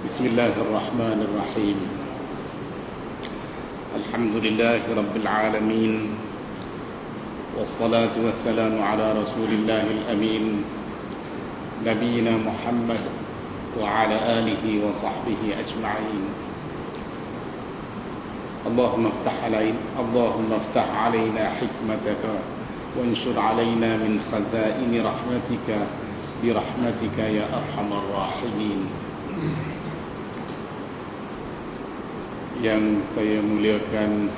بسم الله الرحمن الرحيم. الحمد لله رب العالمين، والصلاة والسلام على رسول الله الأمين نبينا محمد وعلى آله وصحبه أجمعين. اللهم افتح علينا حكمتك وانشر علينا من خزائن رحمتك برحمتك يا أرحم الراحمين. Yang saya muliakan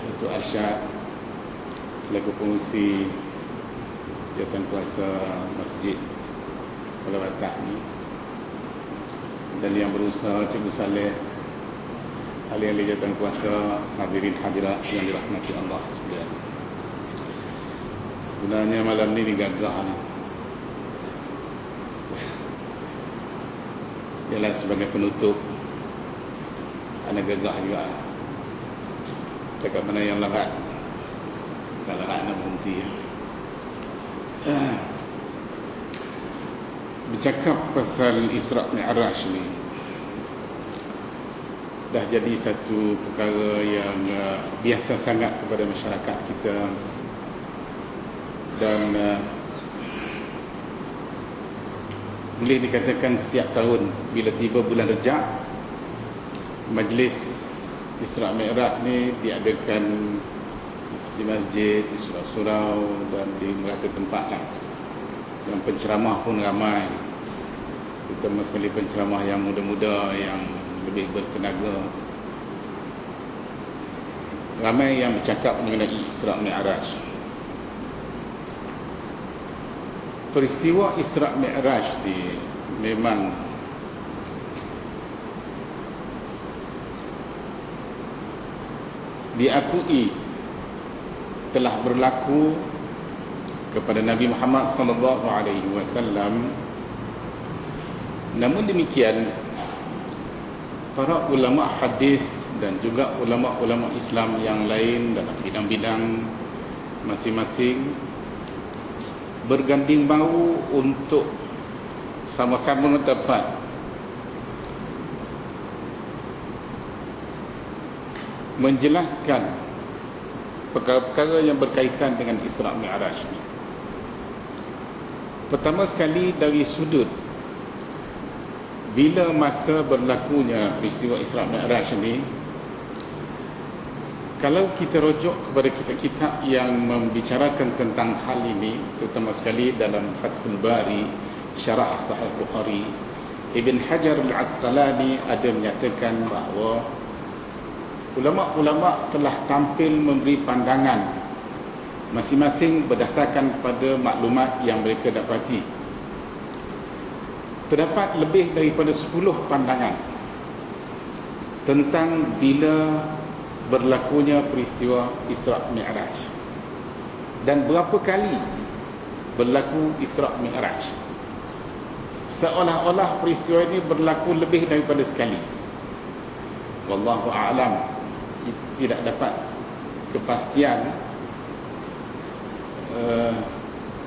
Datuk Arsyad selaku pengurusi Jawatan Kuasa Masjid Kuala Batak ni, dan yang berusaha Cikgu Saleh, ahli-ahli Jawatan Kuasa, hadirin hadirat yang dirahmati Allah sekalian. Sebenarnya malam ni digagah ni, ialah sebagai penutup, anak gagah juga. Dekat mana yang larat, kalau larat nak berhenti. Bercakap pasal Isra' Mi'raj ni dah jadi satu perkara yang biasa sangat kepada masyarakat kita, dan boleh dikatakan setiap tahun bila tiba bulan Rejab, majlis Isra' Mi'raj ni diadakan di masjid, di surau-surau dan di merata tempat lah. Dan penceramah pun ramai, terutama sekali penceramah yang muda-muda, yang lebih bertenaga. Ramai yang bercakap mengenai Isra' Mi'raj. Peristiwa Isra' Mi'raj ni memang diakui telah berlaku kepada Nabi Muhammad sallallahu alaihi wasallam. Namun demikian, para ulama hadis dan juga ulama-ulama Islam yang lain dalam bidang-bidang masing-masing berganding bahu untuk sama-sama dapat menjelaskan perkara-perkara yang berkaitan dengan Isra' Mi'raj ni. Pertama sekali dari sudut bila masa berlakunya peristiwa Isra' Mi'raj ni, kalau kita rujuk kepada kitab-kitab yang membicarakan tentang hal ini, terutama sekali dalam Fathul Bari, Syarah Sahih Bukhari, Ibn Hajar Al-Asqalani ada menyatakan bahawa ulama-ulama telah tampil memberi pandangan masing-masing berdasarkan pada maklumat yang mereka dapati. Terdapat lebih daripada 10 pandangan tentang bila berlakunya peristiwa Isra' Mi'raj dan berapa kali berlaku Isra' Mi'raj. Seolah-olah peristiwa ini berlaku lebih daripada sekali. Wallahu a'lam, tidak dapat kepastian.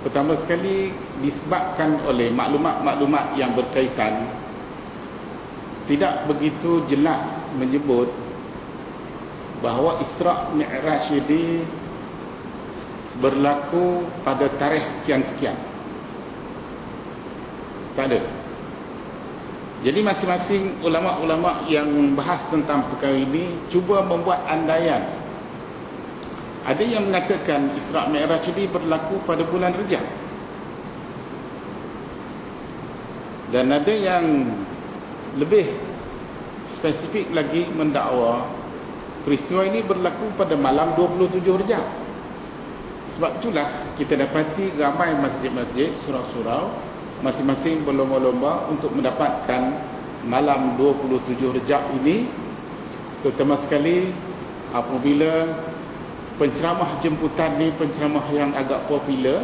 Pertama sekali disebabkan oleh maklumat-maklumat yang berkaitan tidak begitu jelas menyebut bahawa Isra' Mi'raj ini berlaku pada tarikh sekian-sekian. Tak ada. Jadi masing-masing ulama-ulama yang membahas tentang perkara ini cuba membuat andaian. Ada yang mengatakan Isra' Mi'raj ini berlaku pada bulan Rejab, dan ada yang lebih spesifik lagi mendakwa peristiwa ini berlaku pada malam 27 Rejab. Sebab itulah kita dapati ramai masjid-masjid, surau-surau masing-masing berlomba-lomba untuk mendapatkan malam 27 Rejab ini, terutama sekali apabila penceramah jemputan ni penceramah yang agak popular,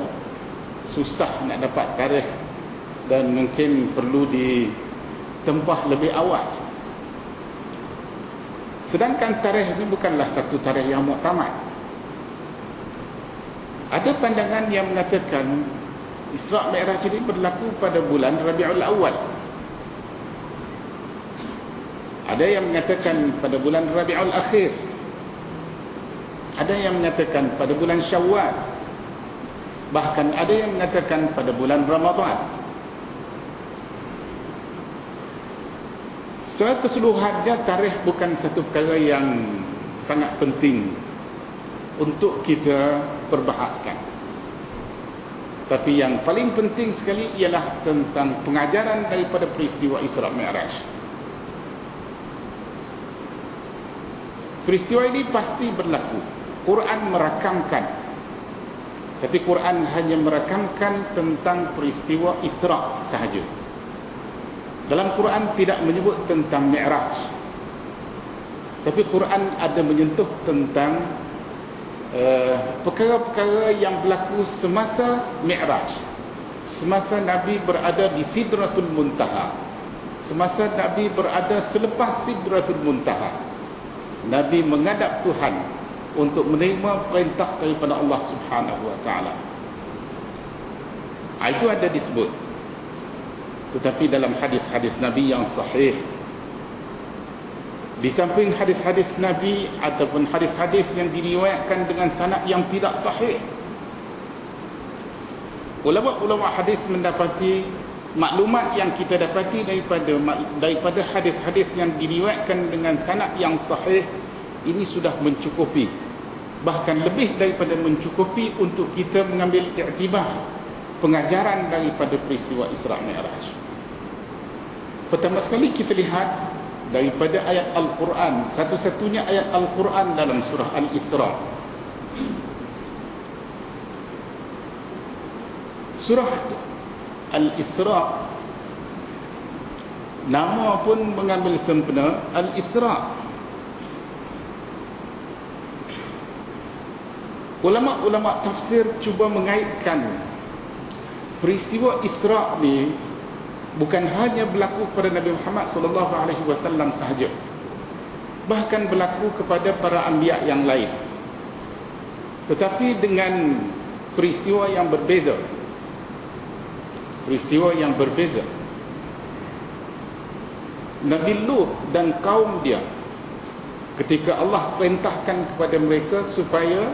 susah nak dapat tarikh dan mungkin perlu ditempah lebih awal. Sedangkan tarikh ini bukanlah satu tarikh yang muktamad. Ada pandangan yang mengatakan Isra' Mi'raj ini berlaku pada bulan Rabiul Awal. Ada yang mengatakan pada bulan Rabiul Akhir. Ada yang mengatakan pada bulan Syawal. Bahkan ada yang mengatakan pada bulan Ramadan. Secara keseluruhannya, tarikh bukan satu perkara yang sangat penting untuk kita perbahaskan. Tapi yang paling penting sekali ialah tentang pengajaran daripada peristiwa Isra' Mi'raj. Peristiwa ini pasti berlaku. Quran merakamkan. Tapi Quran hanya merakamkan tentang peristiwa Isra' sahaja. Dalam Quran tidak menyebut tentang Mi'raj. Tapi Quran ada menyentuh tentang perkara-perkara yang berlaku semasa Mi'raj, semasa Nabi berada di Sidratul Muntaha, semasa Nabi berada selepas Sidratul Muntaha. Nabi menghadap Tuhan untuk menerima perintah daripada Allah Subhanahu wa taala. Itu ada disebut. Tetapi dalam hadis-hadis Nabi yang sahih, di samping hadis-hadis Nabi ataupun hadis-hadis yang diriwayatkan dengan sanad yang tidak sahih, ulama-ulama hadis mendapati maklumat yang kita dapati daripada hadis-hadis yang diriwayatkan dengan sanad yang sahih ini sudah mencukupi, bahkan lebih daripada mencukupi untuk kita mengambil iktibar pengajaran daripada peristiwa Isra' Mi'raj. Pertama sekali kita lihat daripada ayat Al-Quran, satu-satunya ayat Al-Quran dalam surah Al-Isra'. Surah Al-Isra', nama pun mengambil sempena Al-Isra'. Ulama-ulama tafsir cuba mengaitkan peristiwa Isra' ni bukan hanya berlaku kepada Nabi Muhammad SAW sahaja, bahkan berlaku kepada para anbiya yang lain, tetapi dengan peristiwa yang berbeza. Peristiwa yang berbeza. Nabi Lut dan kaum dia, ketika Allah perintahkan kepada mereka supaya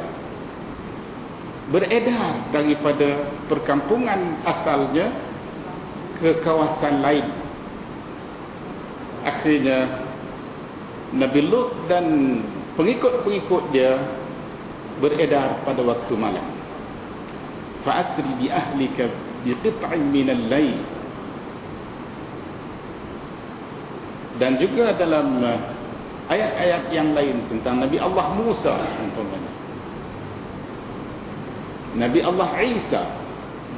beredar daripada perkampungan asalnya ke kawasan lain, akhirnya Nabi Lut dan pengikut-pengikut dia beredar pada waktu malam. Fa'asri bi ahlika bi qit'in minal layl. Dan juga dalam ayat-ayat yang lain tentang Nabi Allah Musa, Nabi Allah Isa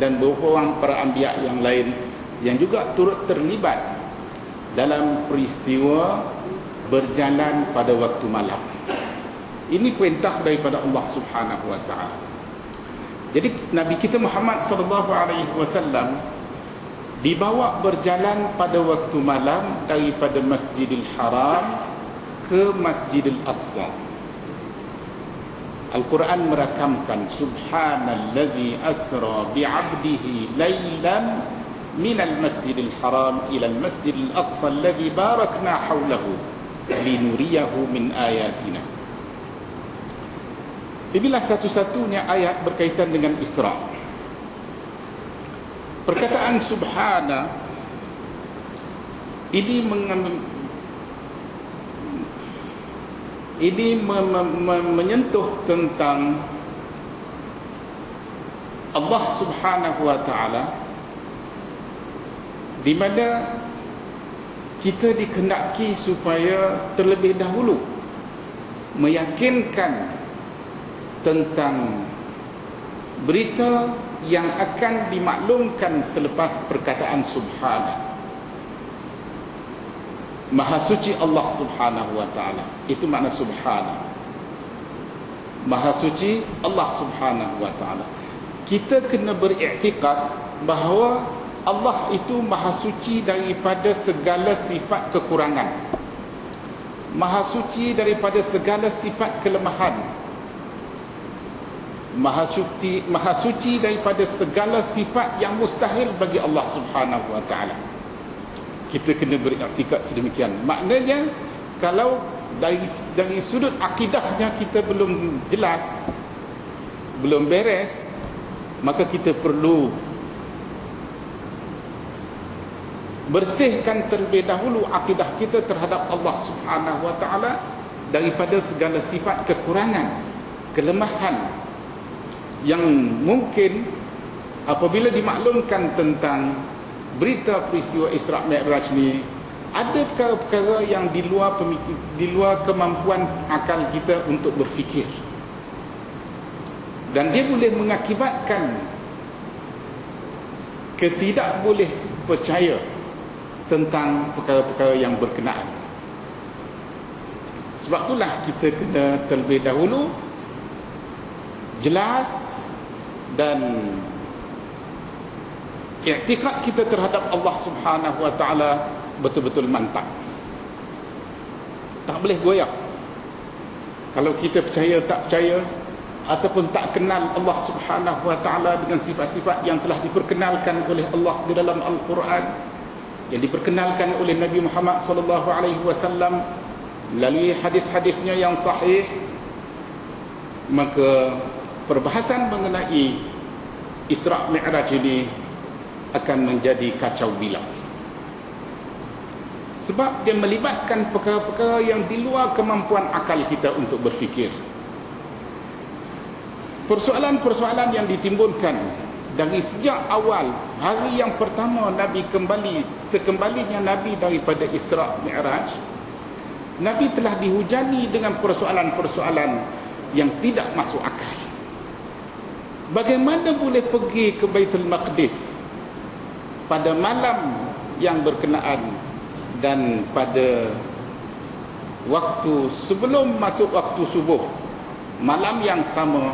dan beberapa orang para anbiya yang lain yang juga turut terlibat dalam peristiwa berjalan pada waktu malam. Ini perintah daripada Allah Subhanahu wa taala. Jadi Nabi kita Muhammad sallallahu alaihi wasallam dibawa berjalan pada waktu malam daripada Masjidil Haram ke Masjidil Aqsa. Al-Quran merakamkan subhanallazi asra bi'abdihi laylan minal masjidil haram ilal masjidil aqsa alladhi barakna hawlahu linuriyahu min ayatina. Inilah satu-satunya ayat berkaitan dengan Isra'. Perkataan subhana ini menyentuh tentang Allah Subhanahu wa taala, di mana kita dikehendaki supaya terlebih dahulu meyakinkan tentang berita yang akan dimaklumkan selepas perkataan subhana. Maha suci Allah Subhanahu wa taala, itu makna subhana. Maha suci Allah Subhanahu wa taala. Kita kena beriktikad bahawa Allah itu maha suci daripada segala sifat kekurangan, maha suci daripada segala sifat kelemahan. maha suci daripada segala sifat yang mustahil bagi Allah Subhanahu wa taala. Kita kena beriktikad sedemikian. Maknanya kalau dari sudut akidahnya kita belum jelas, belum beres, maka kita perlu bersihkan terlebih dahulu akidah kita terhadap Allah Subhanahu wa taala daripada segala sifat kekurangan, kelemahan yang mungkin apabila dimaklumkan tentang berita peristiwa Isra' Mi'raj ni, ada perkara-perkara yang di luar kemampuan akal kita untuk berfikir, dan dia boleh mengakibatkan ketidakboleh percaya tentang perkara-perkara yang berkenaan. Sebab itulah kita kena terlebih dahulu jelas dan i'tikad kita terhadap Allah Subhanahu wa taala betul-betul mantap. Tak boleh goyah. Kalau kita percaya tak percaya ataupun tak kenal Allah Subhanahu wa taala dengan sifat-sifat yang telah diperkenalkan oleh Allah di dalam Al-Quran, yang diperkenalkan oleh Nabi Muhammad sallallahu alaihi wasallam melalui hadis-hadisnya yang sahih, maka perbahasan mengenai Isra' Mi'raj ini akan menjadi kacau bilau. Sebab dia melibatkan perkara-perkara yang di luar kemampuan akal kita untuk berfikir. Persoalan-persoalan yang ditimbulkan dari sejak awal hari yang pertama Nabi sekembalinya Nabi daripada Isra' Mi'raj, Nabi telah dihujani dengan persoalan-persoalan yang tidak masuk akal. Bagaimana boleh pergi ke Baitul Maqdis pada malam yang berkenaan dan pada waktu sebelum masuk waktu subuh, malam yang sama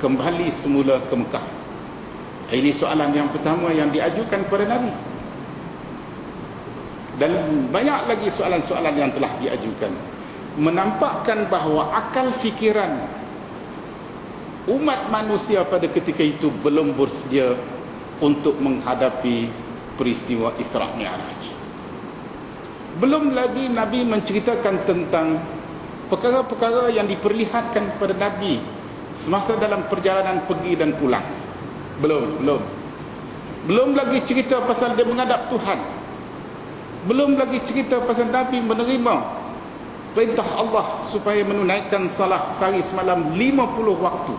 kembali semula ke Mekah? Ini soalan yang pertama yang diajukan kepada Nabi. Dan banyak lagi soalan-soalan yang telah diajukan, menampakkan bahawa akal fikiran umat manusia pada ketika itu belum bersedia untuk menghadapi peristiwa Isra' Mi'raj. Belum lagi Nabi menceritakan tentang perkara-perkara yang diperlihatkan kepada Nabi semasa dalam perjalanan pergi dan pulang. Belum lagi cerita pasal dia menghadap Tuhan. Belum lagi cerita pasal Nabi menerima perintah Allah supaya menunaikan salat sehari semalam 50 waktu.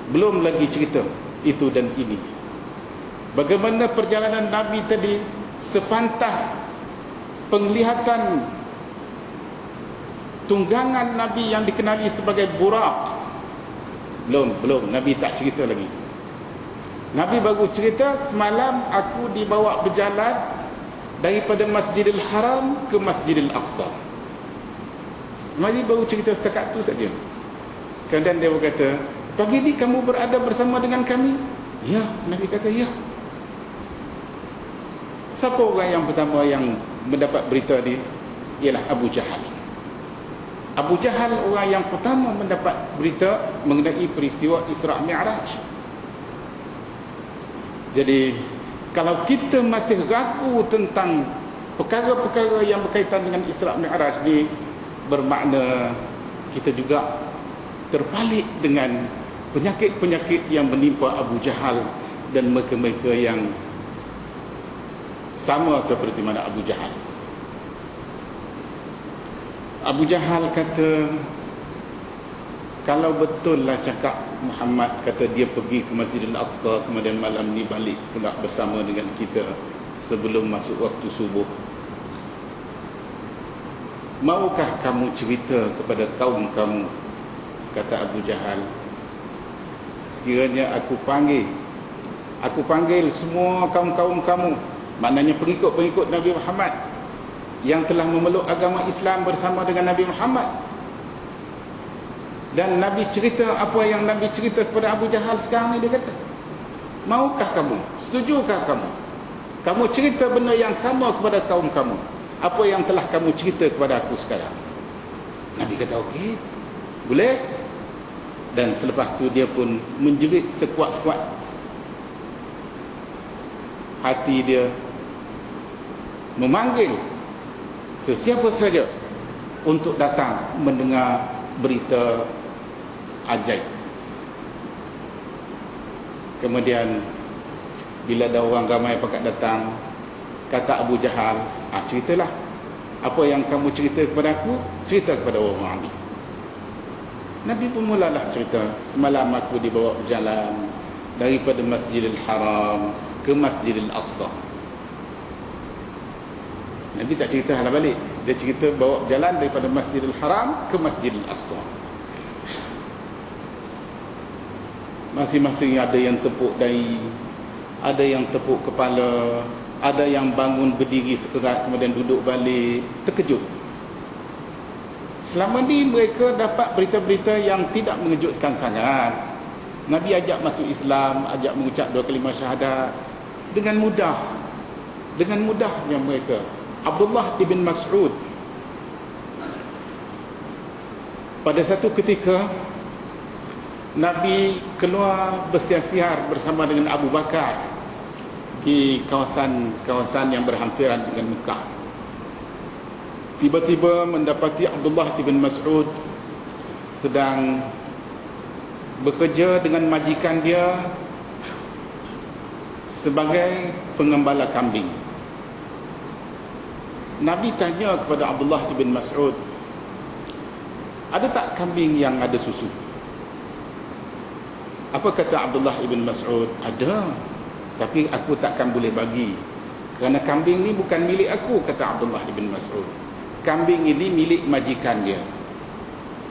Belum lagi cerita itu dan ini. Bagaimana perjalanan Nabi tadi sepantas penglihatan tunggangan Nabi yang dikenali sebagai Buraq. Belum, Nabi tak cerita lagi. Nabi baru cerita, semalam aku dibawa berjalan daripada Masjidil Haram ke Masjidil Aqsa. Nabi baru cerita setakat tu saja. Kemudian dia berkata, pagi ni kamu berada bersama dengan kami? Ya, Nabi kata ya. Siapa orang yang pertama yang mendapat berita ni? Ialah Abu Jahal. Abu Jahal orang yang pertama mendapat berita mengenai peristiwa Isra' Mi'raj. Jadi kalau kita masih ragu tentang perkara-perkara yang berkaitan dengan Isra' Mi'raj ni, bermakna kita juga terbalik dengan penyakit-penyakit yang menimpa Abu Jahal dan mereka-mereka yang sama seperti mana Abu Jahal. Abu Jahal kata, kalau betul lah cakap Muhammad kata dia pergi ke Masjidil Aqsa, kemudian malam ni balik pula bersama dengan kita sebelum masuk waktu subuh, maukah kamu cerita kepada kaum kamu? Kata Abu Jahal, sekiranya aku panggil semua kaum-kaum kamu, maknanya pengikut-pengikut Nabi Muhammad yang telah memeluk agama Islam bersama dengan Nabi Muhammad, dan Nabi cerita apa yang Nabi cerita kepada Abu Jahal sekarang ni, dia kata, maukah kamu, setujukah kamu cerita benda yang sama kepada kaum kamu apa yang telah kamu cerita kepada aku sekarang? Nabi kata okey, boleh. Dan selepas tu dia pun menjerit sekuat-kuat hati dia, memanggil sesiapa saja untuk datang mendengar berita ajaib. Kemudian bila ada orang ramai pakat datang, kata Abu Jahal, ceritalah apa yang kamu cerita kepada aku, cerita kepada orang ni. Nabi pun mulalah cerita, semalam aku dibawa berjalan daripada Masjidil Haram ke Masjidil Aqsa. Nabi tak cerita hal balik, dia cerita bawa jalan daripada Masjidil Haram ke Masjidil Aqsa. Masing-masing ada yang tepuk dahi, ada yang tepuk kepala, ada yang bangun berdiri sekerat kemudian duduk balik, terkejut. Selama ni mereka dapat berita-berita yang tidak mengejutkan sangat. Nabi ajak masuk Islam, ajak mengucap 2 kalimah syahadat dengan mudah. Dengan mudahnya mereka. Abdullah ibn Mas'ud pada satu ketika Nabi keluar bersiar-siar bersama dengan Abu Bakar di kawasan-kawasan yang berhampiran dengan Mekah. Tiba-tiba mendapati Abdullah ibn Mas'ud sedang bekerja dengan majikan dia sebagai pengembala kambing. Nabi tanya kepada Abdullah ibn Mas'ud, ada tak kambing yang ada susu? Apa kata Abdullah ibn Mas'ud? Ada, tapi aku takkan boleh bagi, kerana kambing ni bukan milik aku, kata Abdullah ibn Mas'ud. Kambing ini milik majikan dia,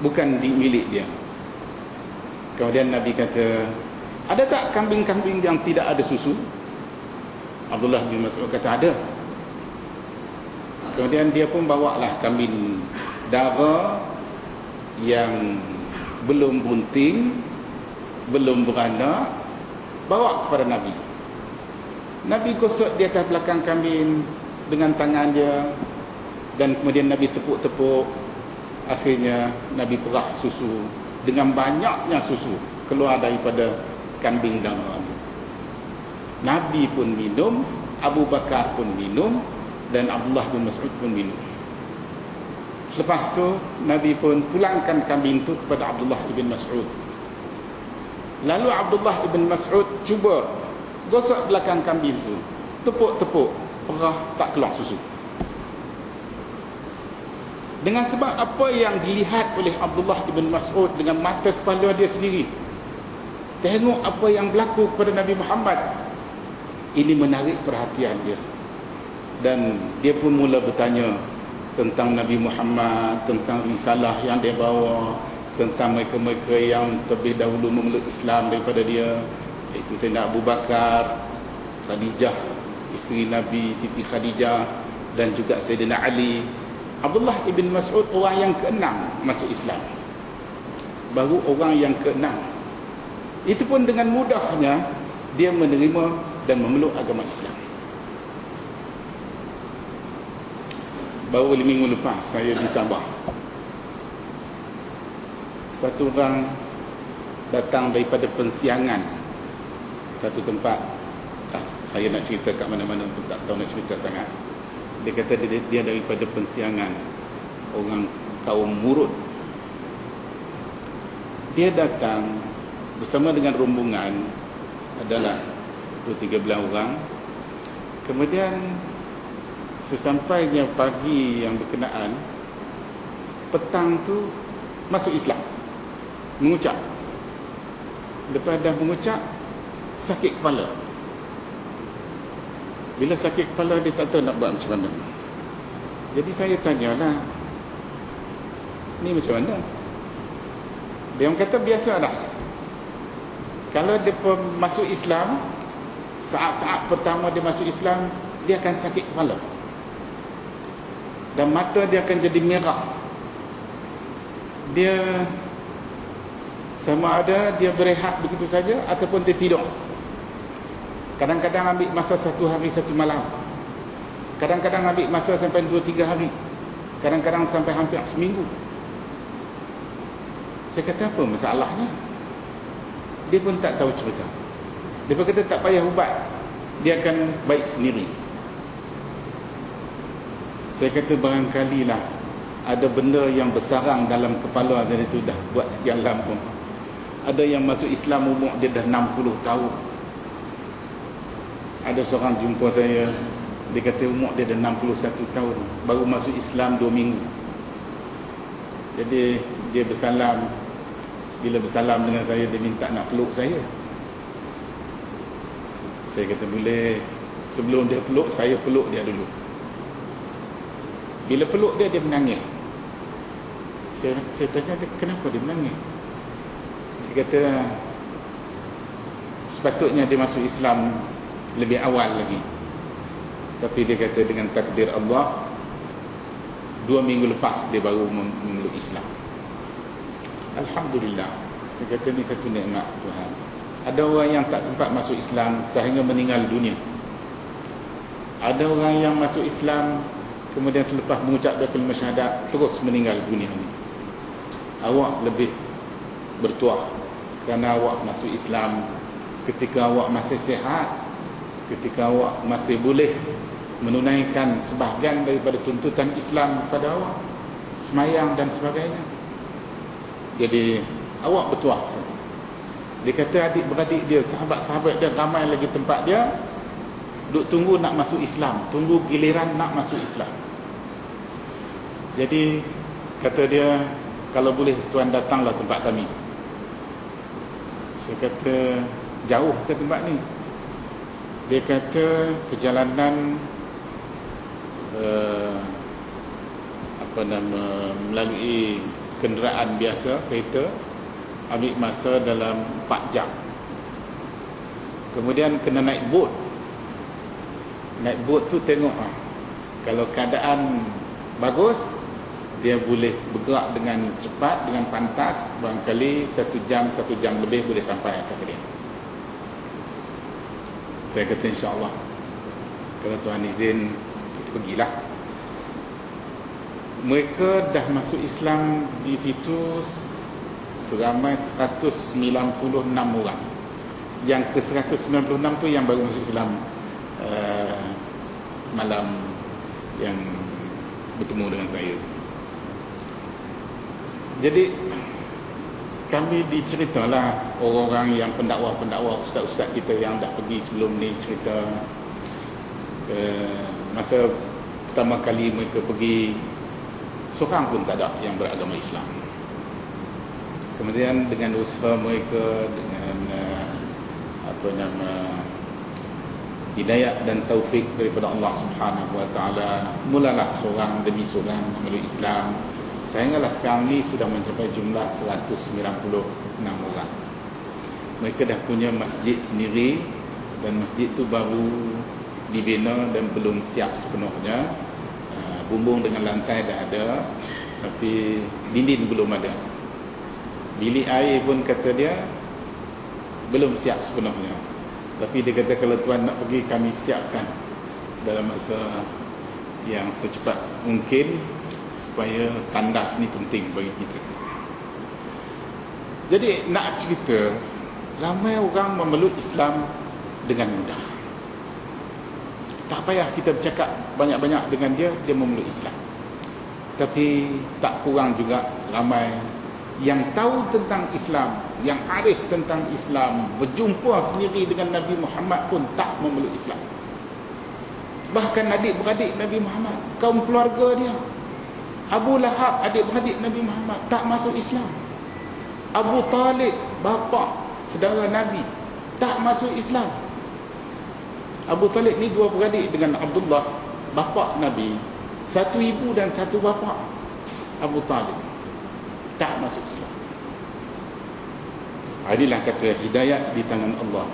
bukan milik dia. Kemudian Nabi kata, ada tak kambing-kambing yang tidak ada susu? Abdullah bin Mas'ud kata ada. Kemudian dia pun bawalah kambing dara yang belum bunting, belum beranak, bawa kepada Nabi. Nabi gosok di atas belakang kambing dengan tangan dia, dan kemudian Nabi tepuk-tepuk. Akhirnya Nabi perah susu, dengan banyaknya susu keluar daripada kambing dara. Nabi pun minum, Abu Bakar pun minum, dan Abdullah bin Mas'ud pun minum. Selepas tu Nabi pun pulangkan kambing itu kepada Abdullah bin Mas'ud. Lalu Abdullah bin Mas'ud cuba gosok belakang kambing itu, tepuk-tepuk, perah, tak keluar susu. Dengan sebab apa yang dilihat oleh Abdullah bin Mas'ud dengan mata kepala dia sendiri, tengok apa yang berlaku kepada Nabi Muhammad, ini menarik perhatian dia. Dan dia pun mula bertanya tentang Nabi Muhammad, tentang risalah yang dia bawa, tentang mereka-mereka yang terlebih dahulu memeluk Islam daripada dia, iaitu Sayyidina Abu Bakar, Khadijah isteri Nabi, Siti Khadijah, dan juga Sayyidina Ali. Abdullah ibn Mas'ud orang yang ke-6 masuk Islam, baru orang yang ke-6. Itu pun dengan mudahnya dia menerima dan memeluk agama Islam. Baru 5 minggu lepas saya di Sabah, satu orang datang daripada Pensiangan, satu tempat, saya nak cerita kat mana-mana pun tak tahu nak cerita sangat. Dia kata dia daripada Pensiangan, orang kaum Murud. Dia datang bersama dengan rombongan, adalah 2-3 orang. Kemudian sesampainya pagi yang berkenaan, petang tu masuk Islam, mengucap. Lepas dah mengucap, sakit kepala. Bila sakit kepala, dia tak tahu nak buat macam mana. Jadi saya tanyalah, ni macam mana? Dia kata biasa dah, kalau dia masuk Islam, saat-saat pertama dia masuk Islam, dia akan sakit kepala dan mata dia akan jadi merah. Dia sama ada dia berehat begitu saja ataupun dia tidur. Kadang-kadang ambil masa 1 hari 1 malam, kadang-kadang ambil masa sampai 2-3 hari, kadang-kadang sampai hampir seminggu. Saya kata, apa masalahnya? dia pun tak tahu cerita. Dia kata tak payah ubat, dia akan baik sendiri. Saya kata barangkali lah ada benda yang bersarang dalam kepala dia itu dah buat sekian lama. Ada yang masuk Islam umur dia dah 60 tahun. Ada seorang jumpa saya, dia kata umur dia dah 61 tahun, baru masuk Islam 2 minggu. Jadi dia bersalam. Bila bersalam dengan saya, dia minta nak peluk saya. Saya kata boleh. Sebelum dia peluk, saya peluk dia dulu. Bila peluk dia, dia menangis. Saya tanya dia, kenapa dia menangis? Dia kata sepatutnya dia masuk Islam lebih awal lagi, tapi dia kata dengan takdir Allah 2 minggu lepas dia baru memeluk Islam. Alhamdulillah. Saya kata ni satu nikmat Tuhan. Ada orang yang tak sempat masuk Islam sehingga meninggal dunia. Ada orang yang masuk Islam kemudian selepas mengucap kalimah syahadat terus meninggal dunia ni. Awak lebih bertuah kerana awak masuk Islam ketika awak masih sihat, ketika awak masih boleh menunaikan sebahagian daripada tuntutan Islam kepada awak, semayang dan sebagainya. Jadi awak bertuah. Dia kata adik-beradik dia, sahabat-sahabat dia ramai lagi tempat dia duk tunggu nak masuk Islam, tunggu giliran nak masuk Islam. Jadi kata dia, kalau boleh tuan datanglah tempat kami. Saya kata jauh ke tempat ni? Dia kata perjalanan melalui kenderaan biasa, kereta, ambil masa dalam 4 jam. Kemudian kena naik bot. Naik bot tu tengok kalau keadaan bagus, dia boleh bergerak dengan cepat, dengan pantas, barangkali 1 jam lebih boleh sampai, kata dia. Saya kata insyaAllah, kalau Tuhan izin, kita pergilah. Mereka dah masuk Islam di situ seramai 196 orang. Yang ke 196 tu yang baru masuk Islam malam yang bertemu dengan saya tu. Jadi kami diceritalah orang-orang yang pendakwah-pendakwah, ustaz-ustaz kita yang dah pergi sebelum ni, cerita masa pertama kali mereka pergi, seorang pun tak ada yang beragama Islam. Kemudian dengan usaha mereka, dengan hidayah dan taufik daripada Allah Subhanahu wa taala, mulalah seorang demi seorang memeluk Islam. Sehinggalah sekarang ni sudah mencapai jumlah 196 orang. Mereka dah punya masjid sendiri, dan masjid tu baru dibina dan belum siap sepenuhnya. Bumbung dengan lantai dah ada, tapi dinding belum ada. Bilik air pun kata dia belum siap sepenuhnya. Tapi dia kata kalau tuan nak pergi, kami siapkan dalam masa yang secepat mungkin, supaya tandas ni penting bagi kita. Jadi nak cerita, ramai orang memeluk Islam dengan mudah. Tak payah kita bercakap banyak-banyak dengan dia, dia memeluk Islam. Tapi tak kurang juga ramai yang tahu tentang Islam, yang arif tentang Islam, berjumpa sendiri dengan Nabi Muhammad pun tak memeluk Islam. Bahkan adik-beradik Nabi Muhammad, kaum keluarga dia, Abu Lahab, adik-beradik Nabi Muhammad, tak masuk Islam. Abu Talib, bapa saudara Nabi, tak masuk Islam. Abu Talib ni 2 beradik dengan Abdullah, bapa Nabi, 1 ibu dan 1 bapa. Abu Talib tak masuk Islam. Inilah kata hidayat di tangan Allah.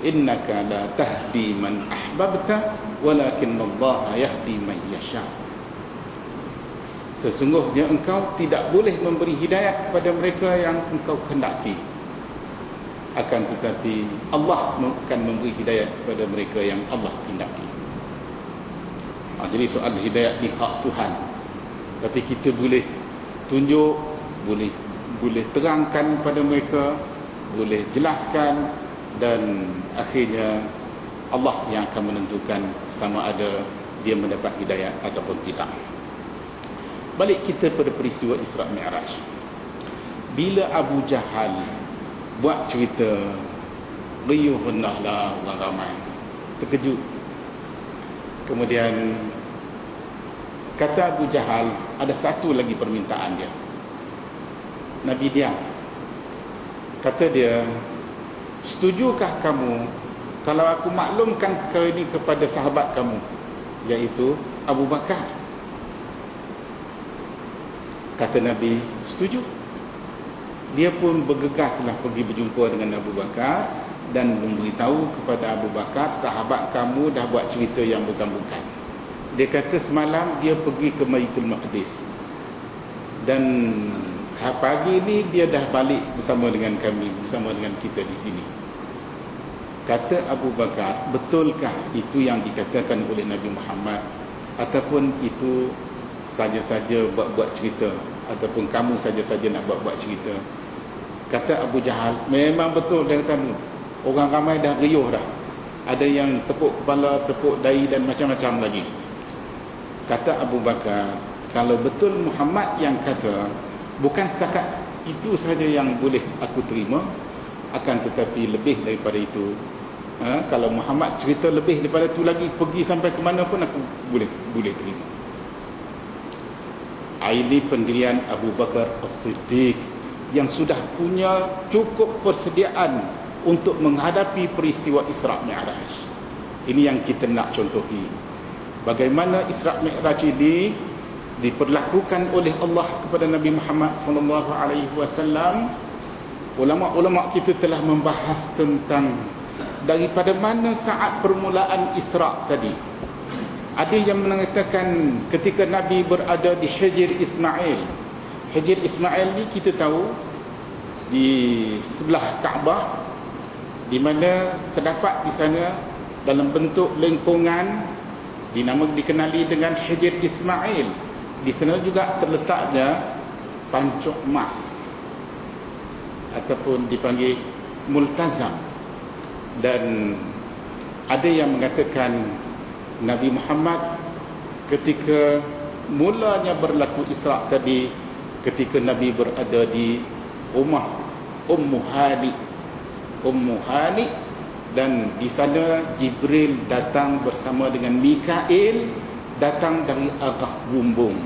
Innaka la tahdi man ahbabta walakin Allah yahdi man yasha. Sesungguhnya engkau tidak boleh memberi hidayat kepada mereka yang engkau kehendaki, akan tetapi Allah akan memberi hidayat kepada mereka yang Allah kehendaki. Jadi soal hidayat ni hak Tuhan, tapi kita boleh tunjuk, boleh terangkan pada mereka boleh jelaskan, dan akhirnya Allah yang akan menentukan sama ada dia mendapat hidayah ataupun tidak. Balik kita pada peristiwa Isra' Mi'raj. Bila Abu Jahal buat cerita, riuh hendaklah orang ramai terkejut. Kemudian kata Abu Jahal, ada satu lagi permintaan dia. Nabi diam. Kata dia, setujukah kamu kalau aku maklumkan perkara ini kepada sahabat kamu, iaitu Abu Bakar? Kata Nabi, setuju. Dia pun bergegaslah pergi berjumpa dengan Abu Bakar dan memberitahu kepada Abu Bakar, sahabat kamu dah buat cerita yang bukan-bukan. Dia kata semalam dia pergi ke Baitul Maqdis, dan pagi ni dia dah balik bersama dengan kami, bersama dengan kita di sini. Kata Abu Bakar, betulkah itu yang dikatakan oleh Nabi Muhammad, ataupun itu saja-saja buat-buat cerita, ataupun kamu saja-saja nak buat-buat cerita? Kata Abu Jahal, memang betul. Dia kata, orang ramai dah riuh dah. Ada yang tepuk kepala, tepuk dahi dan macam-macam lagi. Kata Abu Bakar, kalau betul Muhammad yang kata, bukan setakat itu sahaja yang boleh aku terima, akan tetapi lebih daripada itu. Kalau Muhammad cerita lebih daripada itu lagi, pergi sampai ke mana pun aku boleh terima. Ini pendirian Abu Bakar As-Siddiq yang sudah punya cukup persediaan untuk menghadapi peristiwa Isra' Mi'raj. Ini yang kita nak contohi. Bagaimana Isra' Mi'raj ini diperlakukan oleh Allah kepada Nabi Muhammad sallallahu alaihi wasallam. Ulama-ulama kita telah membahas tentang daripada mana saat permulaan Isra' tadi. Ada yang mengatakan ketika Nabi berada di Hijr Ismail. Hijr Ismail ni kita tahu di sebelah Kaabah, di mana terdapat di sana dalam bentuk lengkungan dikenali dengan Hijr Ismail. Di sana juga terletaknya pancuk emas ataupun dipanggil multazam. Dan ada yang mengatakan Nabi Muhammad ketika mulanya berlaku Isra' tadi, ketika Nabi berada di rumah Ummu Hani, dan di sana Jibril datang bersama dengan Mikail, datang dari arah bumbung.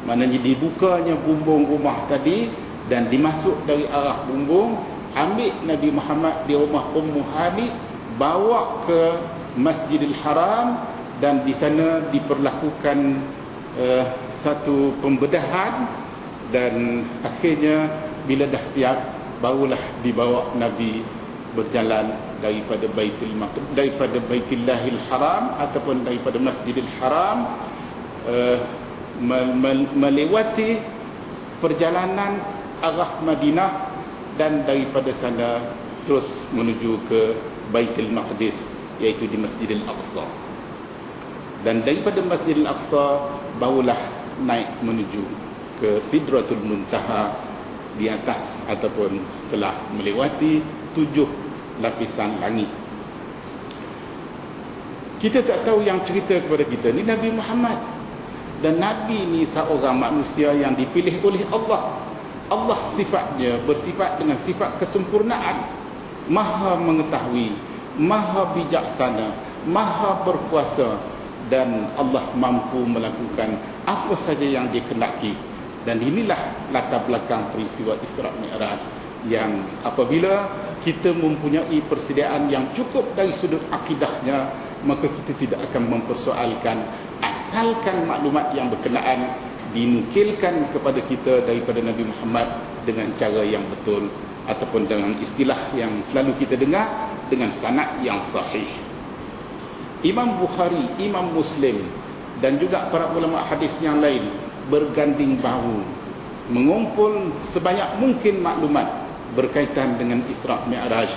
Maknanya dibukanya bumbung rumah tadi dan dimasuk dari arah bumbung, ambil Nabi Muhammad di rumah Ummu Hani, bawa ke Masjidil Haram, dan di sana diperlakukan satu pembedahan, dan akhirnya bila dah siap barulah dibawa Nabi berjalan daripada Baitullahil Haram ataupun daripada Masjidil Haram, melewati perjalanan arah Madinah, dan daripada sana terus menuju ke Baitul Maqdis, iaitu di Masjidil Aqsa. Dan daripada Masjidil Aqsa barulah naik menuju ke Sidratul Muntaha, di atas ataupun setelah melewati 7 lapisan langit. Kita tak tahu yang cerita kepada kita ni Nabi Muhammad. Dan Nabi ni seorang manusia yang dipilih oleh Allah. Allah sifatnya bersifat dengan sifat kesempurnaan, maha mengetahui, maha bijaksana, maha berkuasa, dan Allah mampu melakukan apa saja yang dia kehendaki. Dan inilah latar belakang peristiwa Isra' Mi'raj, yang apabila kita mempunyai persediaan yang cukup dari sudut akidahnya, maka kita tidak akan mempersoalkan, asalkan maklumat yang berkenaan dinukilkan kepada kita daripada Nabi Muhammad dengan cara yang betul, ataupun dengan istilah yang selalu kita dengar, dengan sanad yang sahih. Imam Bukhari, Imam Muslim, dan juga para ulama hadis yang lain berganding bahu mengumpul sebanyak mungkin maklumat berkaitan dengan Isra' Mi'raj,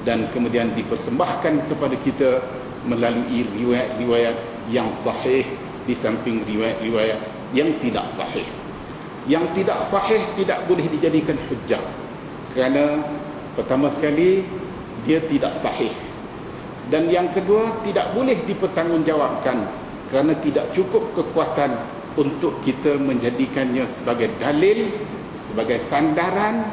dan kemudian dipersembahkan kepada kita melalui riwayat-riwayat yang sahih di samping riwayat-riwayat yang tidak sahih. Yang tidak sahih tidak boleh dijadikan hujjah, kerana Pertama sekali, dia tidak sahih. Dan yang kedua, tidak boleh dipertanggungjawabkan kerana tidak cukup kekuatan untuk kita menjadikannya sebagai dalil, sebagai sandaran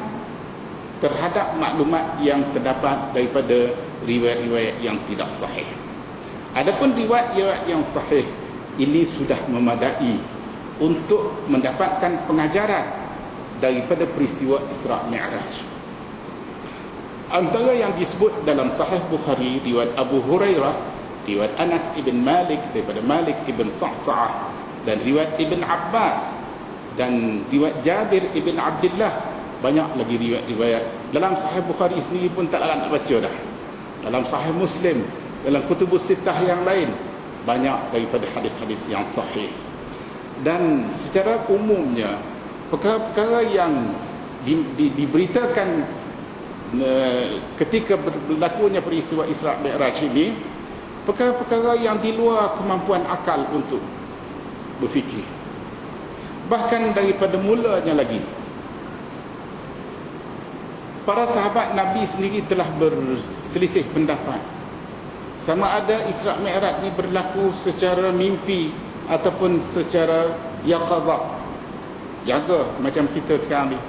terhadap maklumat yang terdapat daripada riwayat-riwayat yang tidak sahih. Adapun riwayat-riwayat yang sahih, ini sudah memadai untuk mendapatkan pengajaran daripada peristiwa Isra' Mi'raj. Antara yang disebut dalam Sahih Bukhari, riwayat Abu Hurairah, riwayat Anas ibn Malik daripada Malik ibn Sa'sa'ah, dan riwayat Ibn Abbas, dan riwayat Jabir ibn Abdullah. Banyak lagi riwayat-riwayat. Dalam Sahih Bukhari sendiri pun tak larat nak baca dah. Dalam Sahih Muslim, dalam kutubus sittah yang lain, banyak daripada hadis-hadis yang sahih. Dan secara umumnya, perkara-perkara yang diberitakan ketika berlakunya peristiwa Isra' Mi'raj ini, perkara-perkara yang di luar kemampuan akal untuk berfikir. Bahkan daripada mulanya lagi, para sahabat Nabi sendiri telah berselisih pendapat sama ada Isra' Mi'raj ini berlaku secara mimpi ataupun secara yaqazah, jaga macam kita sekarang ni.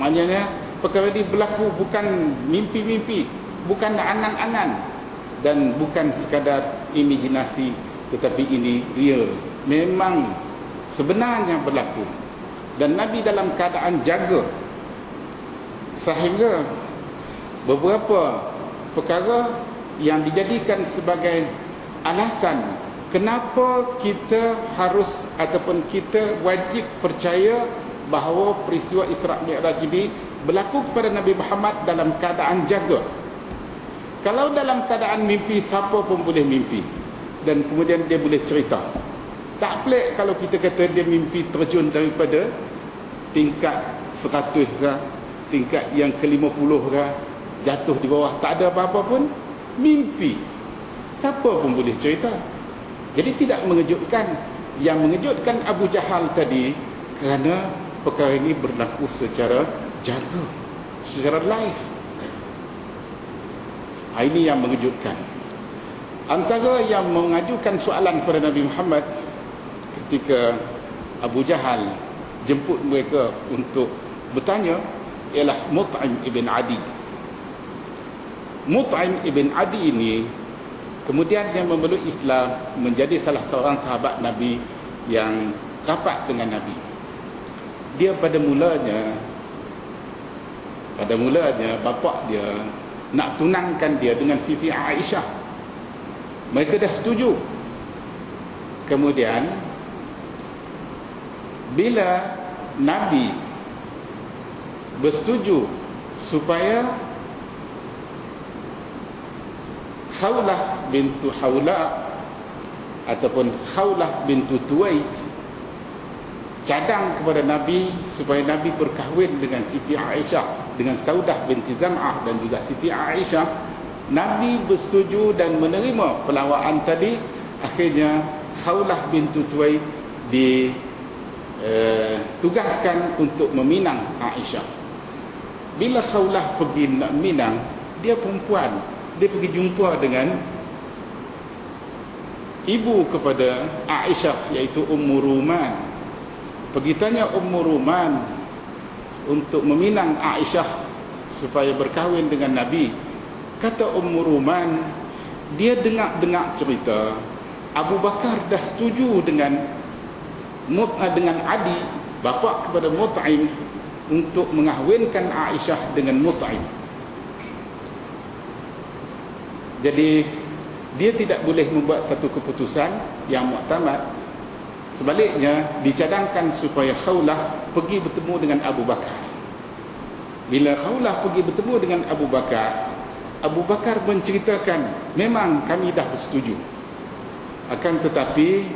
Maknanya perkara ini berlaku bukan mimpi-mimpi, bukan angan-angan, dan bukan sekadar imajinasi, tetapi ini real, memang sebenarnya berlaku. Dan Nabi dalam keadaan jaga, sehingga beberapa perkara yang dijadikan sebagai alasan kenapa kita harus ataupun kita wajib percaya bahawa peristiwa Isra' Mi'raj ini berlaku kepada Nabi Muhammad dalam keadaan jaga. Kalau dalam keadaan mimpi, siapa pun boleh mimpi dan kemudian dia boleh cerita. Tak pelik kalau kita kata dia mimpi terjun daripada tingkat 100 ke, tingkat yang ke-50 ke, jatuh di bawah, tak ada apa-apa pun, mimpi. Siapa pun boleh cerita. Jadi tidak mengejutkan. Yang mengejutkan Abu Jahal tadi kerana perkara ini berlaku secara jaga, secara live. Ini yang mengejutkan. Antara yang mengajukan soalan kepada Nabi Muhammad ketika Abu Jahal jemput mereka untuk bertanya ialah Mut'im ibn Adi. Mut'im ibn Adi ini kemudian dia memeluk Islam, menjadi salah seorang sahabat Nabi yang rapat dengan Nabi. Dia pada mulanya bapa dia nak tunangkan dia dengan Siti Aisyah. Mereka dah setuju. Kemudian bila Nabi bersetuju supaya Khawlah bintu Hawla ataupun Khawlah bintu Tuwait cadang kepada Nabi supaya Nabi berkahwin dengan Siti Aisyah, dengan Saudah binti Zam'ah dan juga Siti Aisyah, Nabi bersetuju dan menerima pelawaan tadi. Akhirnya Khawlah bintu Tuwait ditugaskan untuk meminang Aisyah. Bila Khawlah pergi nak minang, dia perempuan, dia pergi jumpa dengan ibu kepada Aisyah, iaitu Ummu Ruman. Pergi tanya Ummu Ruman untuk meminang Aisyah supaya berkahwin dengan Nabi. Kata Ummu Ruman, dia dengar cerita Abu Bakar dah setuju dengan Adi, bapa kepada Mut'im, untuk mengahwinkan Aisyah dengan Mut'im. Jadi dia tidak boleh membuat satu keputusan yang muktamad. Sebaliknya dicadangkan supaya Khawlah pergi bertemu dengan Abu Bakar. Bila Khawlah pergi bertemu dengan Abu Bakar menceritakan, memang kami dah bersetuju, akan tetapi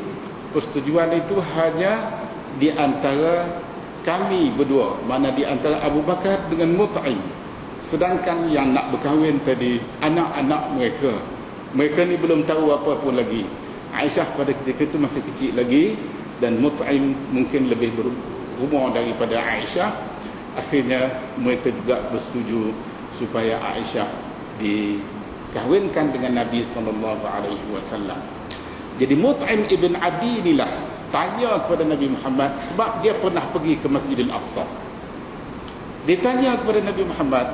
persetujuan itu hanya di antara kami berdua, mana di antara Abu Bakar dengan Mut'im. Sedangkan yang nak berkahwin tadi anak-anak mereka ni belum tahu apa pun lagi. Aisyah pada ketika itu masih kecil lagi, dan Mut'im mungkin lebih berumur daripada Aisyah. Akhirnya mereka juga bersetuju supaya Aisyah dikahwinkan dengan Nabi SAW. Jadi Mut'im ibn Adi inilah tanya kepada Nabi Muhammad sebab dia pernah pergi ke Masjidil Aqsa. Dia tanya kepada Nabi Muhammad,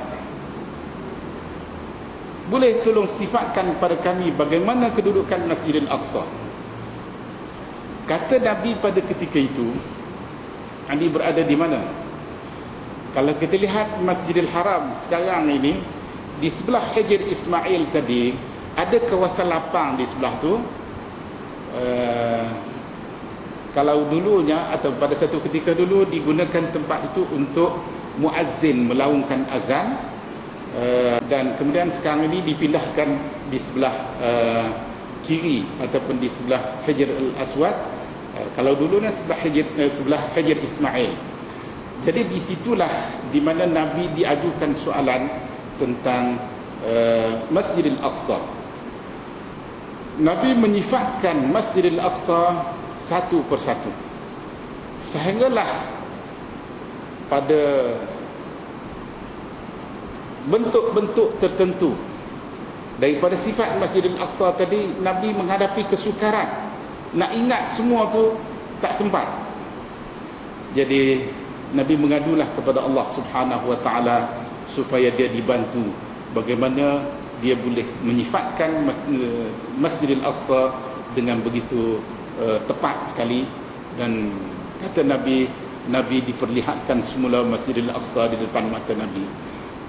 boleh tolong sifatkan kepada kami bagaimana kedudukan Masjidil Aqsa? Kata Nabi pada ketika itu, Nabi berada di mana? Kalau kita lihat Masjidil Haram sekarang ini, di sebelah Hijr Ismail tadi ada kawasan lapang di sebelah tu. Kalau dulunya atau pada satu ketika dulu digunakan tempat itu untuk muazzin melaungkan azan, dan kemudian sekarang ini dipindahkan di sebelah kiri ataupun di sebelah Hijr Al-Aswad. Kalau dulunya sebelah Hijr Ismail. Jadi disitulah di mana Nabi diajukan soalan tentang Masjidil Aqsa. Nabi menyifatkan Masjidil Aqsa satu persatu, sehinggalah pada bentuk-bentuk tertentu daripada sifat Masjidil Aqsa tadi, Nabi menghadapi kesukaran. Nak ingat semua tu tak sempat. Jadi Nabi mengadulah kepada Allah Subhanahu wa taala supaya dia dibantu bagaimana dia boleh menyifatkan Masjidil Aqsa dengan begitu tepat sekali. Dan kata Nabi, Nabi diperlihatkan semula Masjidil Aqsa di depan mata Nabi,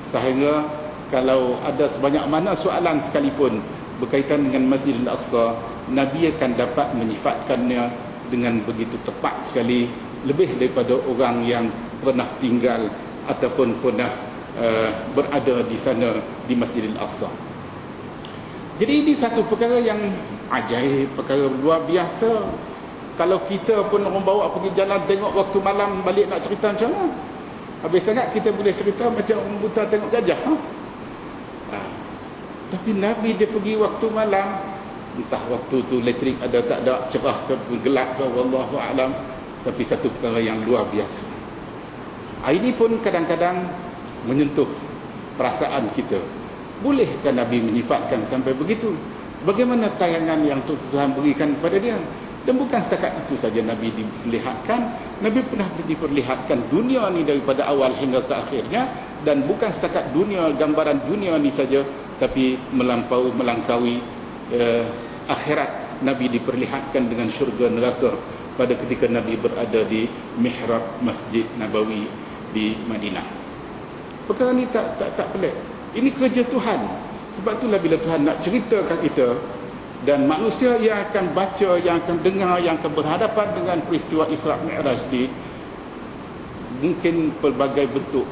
sehingga kalau ada sebanyak mana soalan sekalipun berkaitan dengan Masjidil Aqsa, Nabi akan dapat menyifatkannya dengan begitu tepat sekali, lebih daripada orang yang pernah tinggal ataupun pernah berada di sana di Masjidil Aqsa. Jadi ini satu perkara yang ajaib, perkara luar biasa. Kalau kita pun orang bawa pergi jalan tengok waktu malam, balik nak cerita macam mana? Habis sangat kita boleh cerita macam orang buta tengok gajah. Tapi Nabi dia pergi waktu malam, entah waktu tu elektrik ada tak ada, cerah ke gelap ke, wallahu alam, tapi satu perkara yang luar biasa. Ini pun kadang-kadang menyentuh perasaan kita. Bolehkah Nabi menyifatkan sampai begitu? Bagaimana tayangan yang Tuhan berikan kepada dia? Dan bukan setakat itu saja Nabi diperlihatkan, Nabi pernah diperlihatkan dunia ni daripada awal hingga ke akhirnya. Dan bukan setakat dunia, gambaran dunia ni saja, tapi melangkaui akhirat. Nabi diperlihatkan dengan syurga neraka pada ketika Nabi berada di mihrab Masjid Nabawi di Madinah. Perkara ni tak pelik. Ini kerja Tuhan. Sebab itulah bila Tuhan nak ceritakan kita, dan manusia yang akan baca, yang akan dengar, yang akan berhadapan dengan peristiwa Isra' Mi'raj ni, mungkin pelbagai bentuk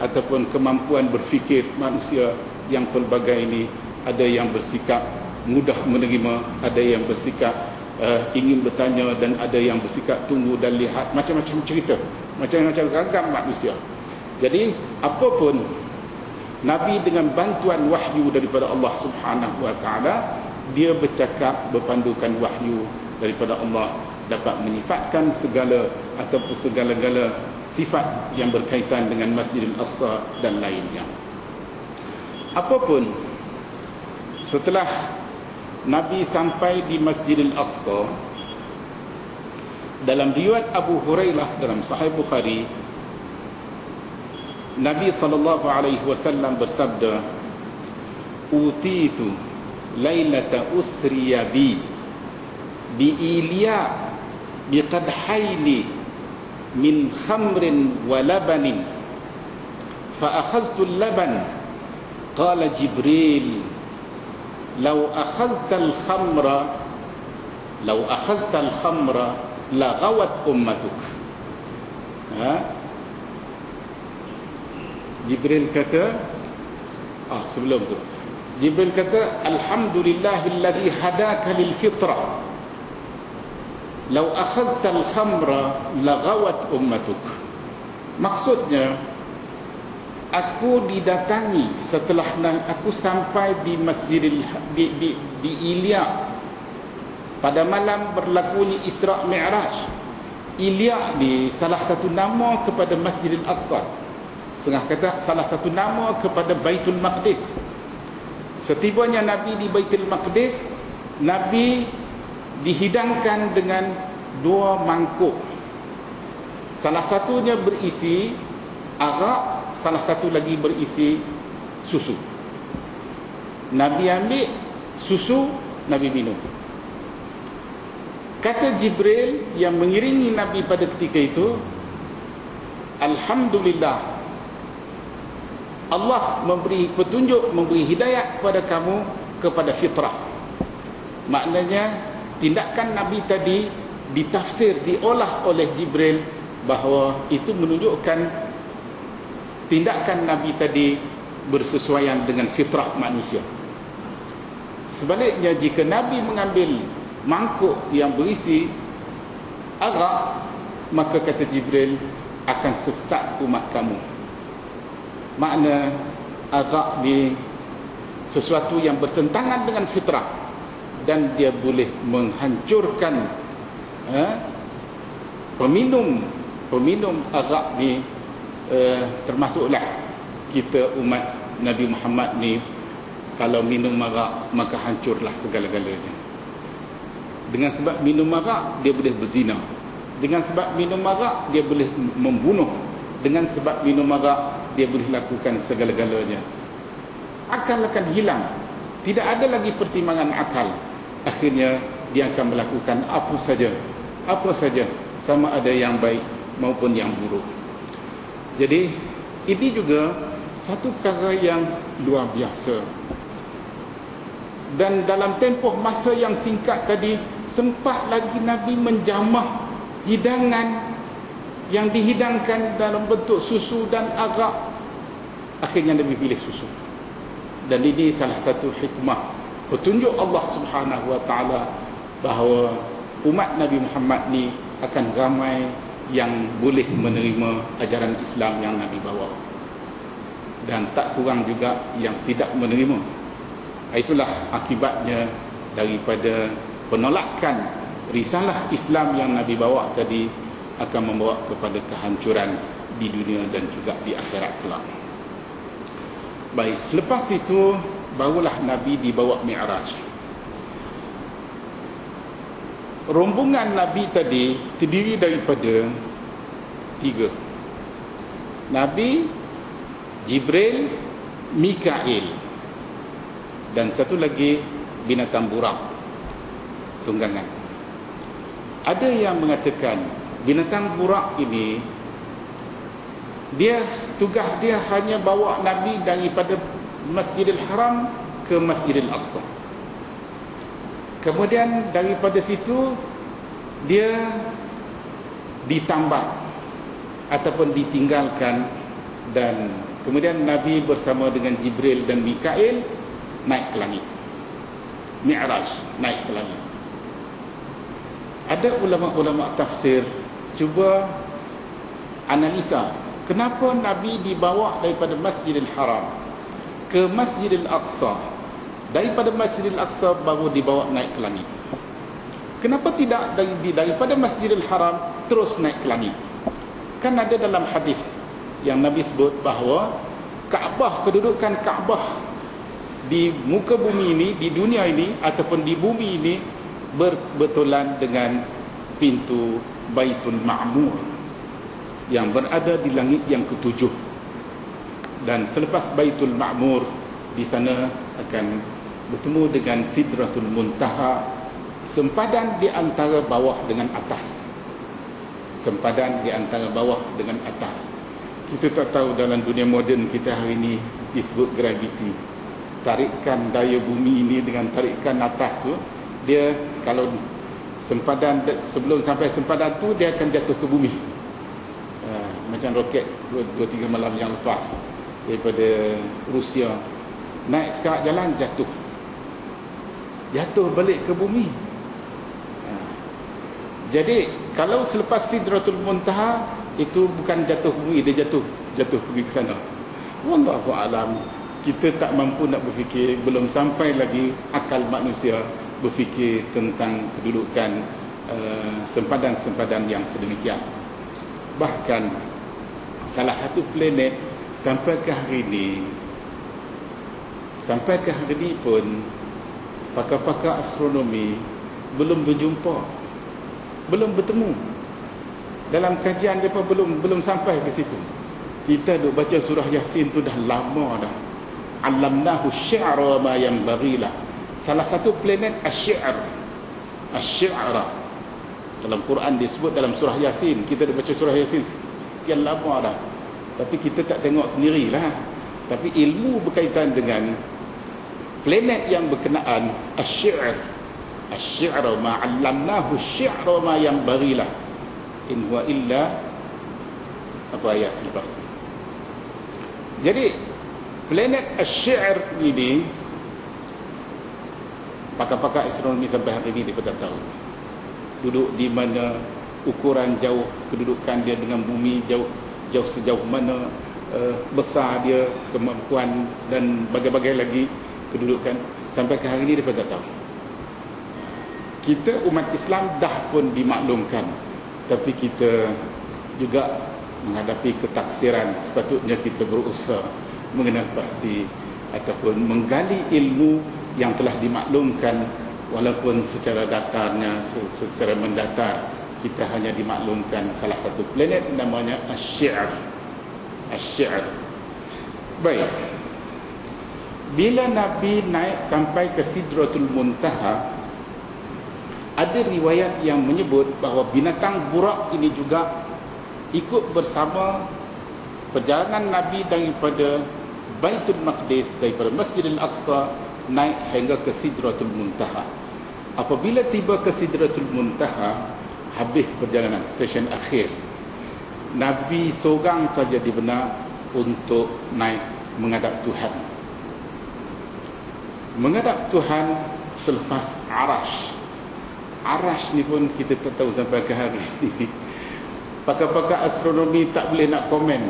ataupun kemampuan berfikir manusia yang pelbagai ini, ada yang bersikap mudah menerima, ada yang bersikap ingin bertanya, dan ada yang bersikap tunggu dan lihat. Macam-macam cerita, macam-macam ragam manusia. Jadi apapun, Nabi dengan bantuan wahyu daripada Allah Subhanahu wa taala, dia bercakap berpandukan wahyu daripada Allah, dapat menyifatkan segala ataupun segala-gala sifat yang berkaitan dengan Masjidil Aqsa dan lainnya. Apapun, setelah Nabi sampai di Masjidil Aqsa, dalam riwayat Abu Hurairah dalam Sahih Bukhari, Nabi SAW bersabda, utitu lailata usriya bi Iliya biqadhaini min khamrin wa labanin fa akhadhtu al-laban qala Jibril law akhadhta al-khamra la ghawat ummatuk. Jibril kata, sebelum tu Jibril kata, alhamdulillahilladzi hadaka lil fitrah law akhadhta al-khamra la ghawat ummatuk. Maksudnya, aku didatangi setelah aku sampai di Masjidil di Iliya pada malam berlakunya Isra' Mi'raj. Iliya ni salah satu nama kepada Masjidil Aqsa. setengah kata salah satu nama kepada Baitul Maqdis. Setibanya Nabi di Baitul Maqdis, Nabi dihidangkan dengan 2 mangkuk. Salah satunya berisi arak, salah satu lagi berisi susu. Nabi ambil susu, Nabi minum. Kata Jibril yang mengiringi Nabi pada ketika itu, Alhamdulillah, Allah memberi petunjuk, memberi hidayah kepada kamu kepada fitrah. Maknanya tindakan Nabi tadi ditafsir, diolah oleh Jibril bahawa itu menunjukkan tindakan Nabi tadi bersesuaian dengan fitrah manusia. Sebaliknya, jika Nabi mengambil mangkuk yang berisi arak, maka kata Jibril akan sesat umat kamu. Makna arak ni sesuatu yang bertentangan dengan fitrah dan dia boleh menghancurkan peminum arak ni, termasuklah kita umat Nabi Muhammad ni. Kalau minum arak maka hancurlah segala-galanya. Dengan sebab minum arak dia boleh berzina. Dengan sebab minum arak dia boleh membunuh. Dengan sebab minum arak dia boleh lakukan segala-galanya. Akal akan hilang. Tidak ada lagi pertimbangan akal. Akhirnya dia akan melakukan apa saja, sama ada yang baik maupun yang buruk. Jadi ini juga satu perkara yang luar biasa. Dan dalam tempoh masa yang singkat tadi, sempat lagi Nabi menjamah hidangan yang dihidangkan dalam bentuk susu dan arak. Akhirnya Nabi pilih susu. Dan ini salah satu hikmah petunjuk Allah Subhanahu wa taala bahawa umat Nabi Muhammad ni akan ramai yang boleh menerima ajaran Islam yang Nabi bawa, dan tak kurang juga yang tidak menerima. Itulah akibatnya daripada penolakan risalah Islam yang Nabi bawa tadi, akan membawa kepada kehancuran di dunia dan juga di akhirat kelak. Baik, selepas itu barulah Nabi dibawa Mi'raj. Rombongan Nabi tadi terdiri daripada 3. Nabi, Jibril, Mikail, dan satu lagi binatang burak tunggangan. Ada yang mengatakan binatang burak ini, tugas dia hanya bawa Nabi daripada Masjidil Haram ke Masjidil Aqsa. Kemudian daripada situ dia ditambah ataupun ditinggalkan, dan kemudian Nabi bersama dengan Jibril dan Mikail naik ke langit. Mi'raj, naik ke langit. Ada ulama-ulama tafsir cuba analisa kenapa Nabi dibawa daripada Masjidil Haram ke Masjidil Aqsa, daripada Masjidil Aqsa baru dibawa naik ke langit. Kenapa tidak daripada Masjidil Haram terus naik ke langit? Kan ada dalam hadis yang Nabi sebut bahawa Kaabah, kedudukan Kaabah di muka bumi ini, di dunia ini ataupun di bumi ini berbetulan dengan pintu Baitul Ma'mur yang berada di langit yang ke-7. Dan selepas Baitul Ma'mur, di sana akan bertemu dengan Sidratul Muntaha, sempadan di antara bawah dengan atas. Sempadan di antara bawah dengan atas. Kita tak tahu dalam dunia moden kita hari ini disebut gravity. Tarikan daya bumi ini dengan tarikan atas tu, dia kalau sempadan, sebelum sampai sempadan tu dia akan jatuh ke bumi. Macam roket 2-3 malam yang lepas daripada Rusia, naik sekat jalan, jatuh balik ke bumi. Jadi kalau selepas Sidratul Muntaha itu bukan jatuh ke bumi, dia jatuh pergi ke sana. Wallahu alam. Kita tak mampu nak berfikir, belum sampai lagi akal manusia berfikir tentang kedudukan sempadan-sempadan yang sedemikian. Bahkan salah satu planet sampai ke hari ini pun pakar-pakar astronomi belum berjumpa, belum bertemu. Dalam kajian mereka belum sampai ke situ. Kita duk baca surah Yasin tu dah lama dah. Allamnahu syi'ra ma yanbaghi lah. Salah satu planet asy-syi'ra. Dalam Quran disebut dalam surah Yasin. Kita dah baca surah Yasin sekian lama dah. Tapi kita tak tengok sendirilah. Tapi ilmu berkaitan dengan planet yang berkenaan asy-syi'ra ma 'allamnahu syi'ra ma yanbaghi lah. In huwa illa apa ayat selepas tu. Jadi planet asy-syi'r ini pakar-pakar astronomi sampai hari ini dia tak tahu duduk di mana, ukuran jauh kedudukan dia dengan bumi, jauh sejauh mana, besar dia, kemampuan dan bagai-bagai lagi kedudukan. Sampai ke hari ini dia tak tahu. Kita umat Islam dah pun dimaklumkan, tapi kita juga menghadapi ketaksiran. Sepatutnya kita berusaha mengenal pasti ataupun menggali ilmu yang telah dimaklumkan, walaupun secara datarnya, secara mendatar kita hanya dimaklumkan salah satu planet namanya asy-syi'r. Baik, bila Nabi naik sampai ke Sidratul Muntaha, ada riwayat yang menyebut bahawa binatang burak ini juga ikut bersama perjalanan Nabi daripada Baitul Maqdis, daripada Masjidil Aqsa naik hingga ke Sidratul Muntaha. Apabila tiba ke Sidratul Muntaha, habis perjalanan, stesen akhir, Nabi seorang saja dibenar untuk naik menghadap Tuhan. Menghadap Tuhan selepas Arash. Arash ni pun kita tak tahu sampai ke hari ini. Pakar-pakar astronomi tak boleh nak komen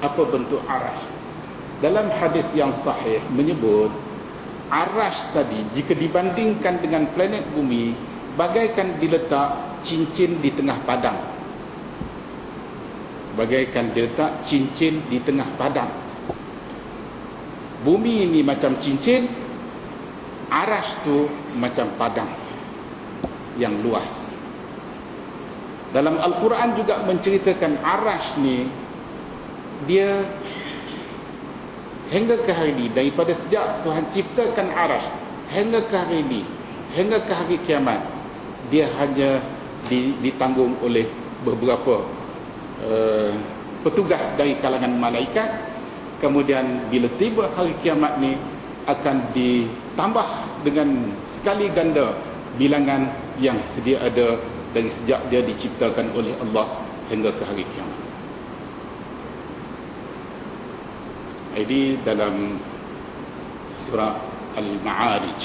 apa bentuk Arash. Dalam hadis yang sahih menyebut Arash tadi jika dibandingkan dengan planet bumi bagaikan diletak cincin di tengah padang. Bagaikan diletak cincin di tengah padang. Bumi ini macam cincin, Arash tu macam padang yang luas. Dalam Al-Quran juga menceritakan Arash ni, dia hingga ke hari ini, daripada sejak Tuhan ciptakan Arash hingga ke hari ini, hingga ke hari kiamat, dia hanya ditanggung oleh beberapa petugas dari kalangan malaikat. Kemudian bila tiba hari kiamat ni, akan ditambah dengan sekali ganda bilangan yang sedia ada dari sejak dia diciptakan oleh Allah hingga ke hari kiamat. Ini dalam surah Al-Ma'arij.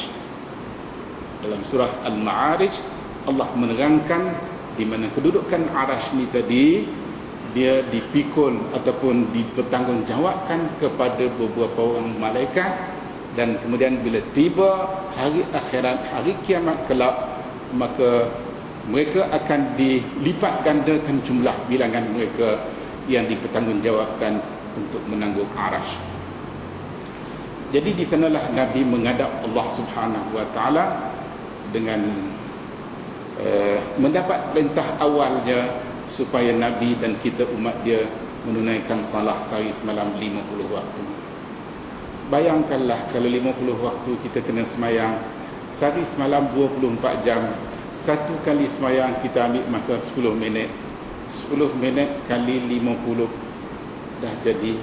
Dalam surah Al-Ma'arij Allah menerangkan di mana kedudukan Arash ni tadi, dia dipikul ataupun dipertanggungjawabkan kepada beberapa orang malaikat, dan kemudian bila tiba hari akhirat, hari kiamat kelak, maka mereka akan dilipat gandakan jumlah bilangan mereka yang dipertanggungjawabkan untuk menanggung Arash. Jadi di sanalah Nabi menghadap Allah Subhanahu wa taala dengan mendapat perintah awalnya supaya Nabi dan kita umat dia menunaikan salah sehari semalam 50 waktu. Bayangkanlah kalau 50 waktu kita kena semayang sehari semalam 24 jam. Satu kali semayang kita ambil masa 10 minit. 10 minit kali 50 dah jadi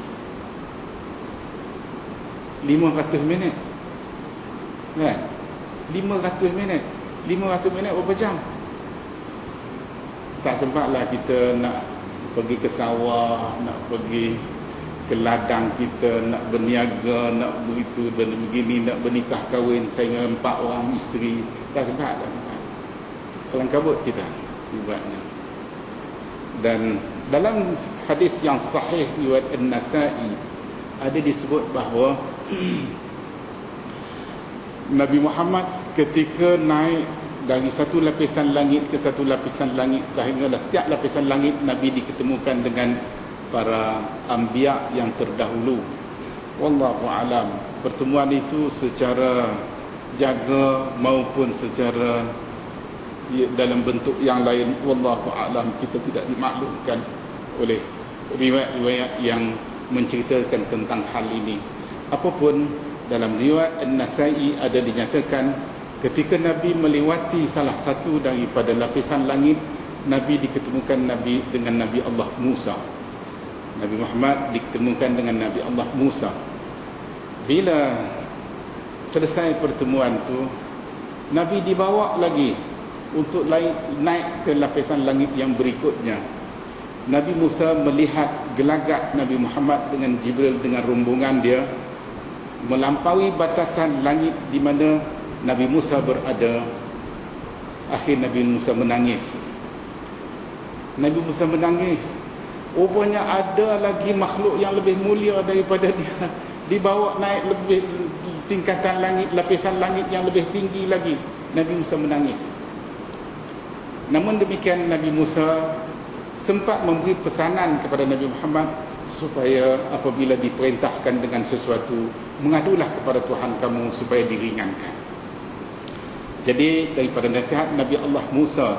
500 minit. Kan? 500 minit. 500 minit berapa jam? Tak sempatlah kita nak pergi ke sawah, nak pergi ke ladang kita, nak berniaga, nak begitu, begini, nak bernikah kahwin sehingga 4 orang isteri. Tak sempat. Kelang kabut kita buatnya. Dan dalam hadis yang sahih riwayat An-Nasa'i ada disebut bahawa Nabi Muhammad ketika naik dari satu lapisan langit ke satu lapisan langit, sehinggalah setiap lapisan langit Nabi diketemukan dengan para anbiya yang terdahulu. Wallahu alam. Pertemuan itu secara jaga maupun secara dalam bentuk yang lain, wallahu alam, kita tidak dimaklumkan oleh riwayat-riwayat yang menceritakan tentang hal ini. Apapun, dalam riwayat An-Nasai ada dinyatakan ketika Nabi melewati salah satu daripada lapisan langit, Nabi diketemukan dengan Nabi Allah Musa. Nabi Muhammad diketemukan dengan Nabi Allah Musa. Bila selesai pertemuan tu, Nabi dibawa lagi untuk naik ke lapisan langit yang berikutnya. Nabi Musa melihat gelagat Nabi Muhammad dengan Jibril dengan rombongan dia melampaui batasan langit di mana Nabi Musa berada. Akhir Nabi Musa menangis. Nabi Musa menangis. Rupanya ada lagi makhluk yang lebih mulia daripada dia, dibawa naik lebih tingkatan langit, lapisan langit yang lebih tinggi lagi. Nabi Musa menangis. Namun demikian, Nabi Musa sempat memberi pesanan kepada Nabi Muhammad supaya apabila diperintahkan dengan sesuatu, mengadulah kepada Tuhan kamu supaya diringankan. Jadi daripada nasihat Nabi Allah Musa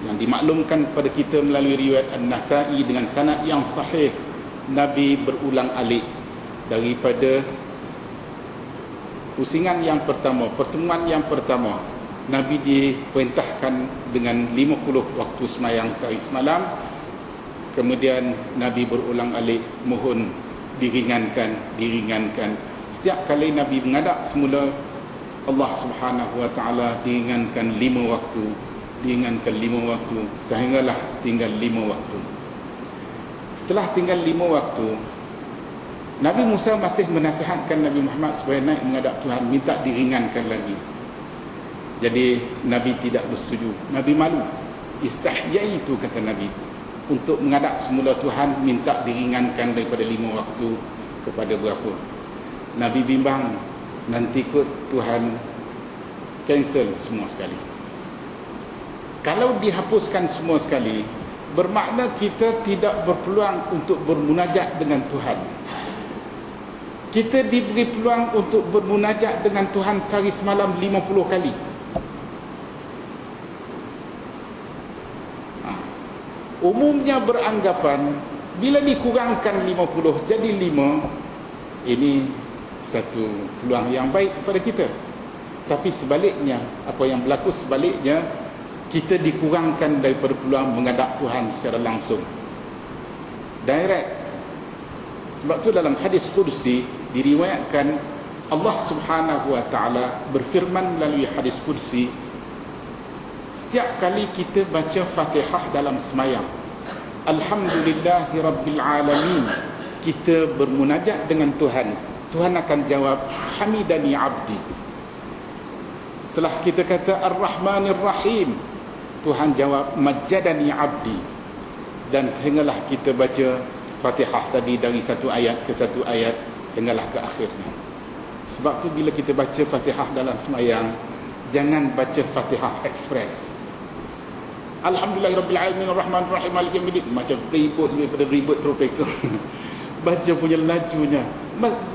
yang dimaklumkan kepada kita melalui riwayat An-Nasai dengan sanad yang sahih, Nabi berulang alik daripada pusingan yang pertama, pertemuan yang pertama, Nabi diperintahkan dengan 50 waktu semayang sehari semalam. Kemudian Nabi berulang alik mohon diringankan. Setiap kali Nabi menghadap semula Allah Subhanahu wa taala, diringankan 5 waktu, sehinggalah tinggal 5 waktu. Setelah tinggal 5 waktu, Nabi Musa masih menasihatkan Nabi Muhammad supaya naik menghadap Tuhan, minta diringankan lagi. Jadi Nabi tidak bersetuju. Nabi malu. Istahyaitu, kata Nabi, untuk menghadap semula Tuhan, minta diringankan daripada 5 waktu kepada berapa. Nabi bimbang, nanti kot Tuhan cancel semua sekali. Kalau dihapuskan semua sekali, bermakna kita tidak berpeluang untuk bermunajat dengan Tuhan. Kita diberi peluang untuk bermunajat dengan Tuhan sehari semalam 50 kali. Umumnya beranggapan bila dikurangkan 50 jadi 5, ini satu peluang yang baik kepada kita. Tapi sebaliknya, apa yang berlaku sebaliknya, kita dikurangkan daripada peluang menghadap Tuhan secara langsung, direct. Sebab tu dalam hadis Qudsi diriwayatkan Allah Subhanahu wa taala berfirman melalui hadis Qudsi, setiap kali kita baca Fatihah dalam semayang, Alhamdulillahi Rabbil Alamin, kita bermunajat dengan Tuhan, Tuhan akan jawab Hamidani Abdi. Setelah kita kata Ar-Rahmanir Rahim, Tuhan jawab Majjadani Abdi. Dan sehinggalah kita baca Fatihah tadi dari satu ayat ke satu ayat, hinggalah ke akhirnya. Sebab tu bila kita baca Fatihah dalam semayang, jangan baca Fatihah Express. Alhamdulillahirabbil alamin arrahmanir rahim maliki yaumiddin, macam ribut daripada ribut tropika. Baca punya lajunya.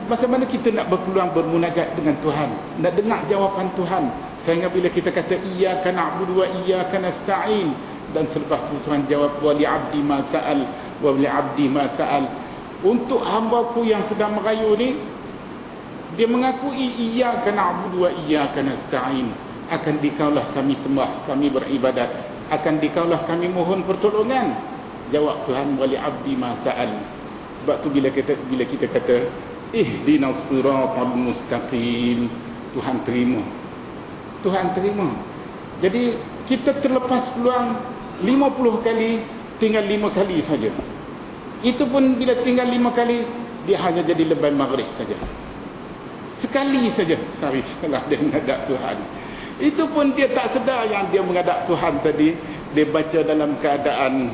Masa mana kita nak berpeluang bermunajat dengan Tuhan, nak dengar jawapan Tuhan, sehingga bila kita kata iyyaka na'budu wa iyyaka nasta'in, dan selepas itu Tuhan jawab wa li 'abdi ma sa'al wa li 'abdi ma sa'al, untuk hamba-Ku yang sedang merayu ni, dia mengakui iyyaka na'budu wa iyyaka nasta'in, akan dikaulah kami sembah, kami beribadat, akan dikaulah kami mohon pertolongan. Jawab Tuhan wa li 'abdi ma sa'al. Sebab tu bila kita kata ihdinas siratal mustaqim, Tuhan terima. Jadi kita terlepas peluang 50 kali, tinggal 5 kali saja. Itu pun bila tinggal 5 kali, dia hanya jadi leban maghrib saja. Sekali saja sehari setelah dia menghadap Tuhan. Itu pun dia tak sedar yang dia menghadap Tuhan tadi, dia baca dalam keadaan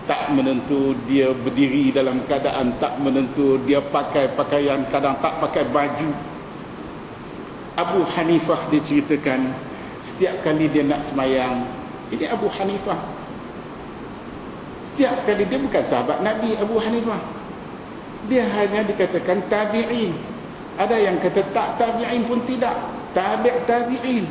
tak menentu, dia berdiri dalam keadaan tak menentu, dia pakai pakaian, kadang tak pakai baju. Abu Hanifah diceritakan, setiap kali dia nak semayang, ini Abu Hanifah, Setiap kali dia bukan sahabat Nabi Abu Hanifah. Dia hanya dikatakan tabi'in. Ada yang kata tak tabi'in pun tidak, tabi'in.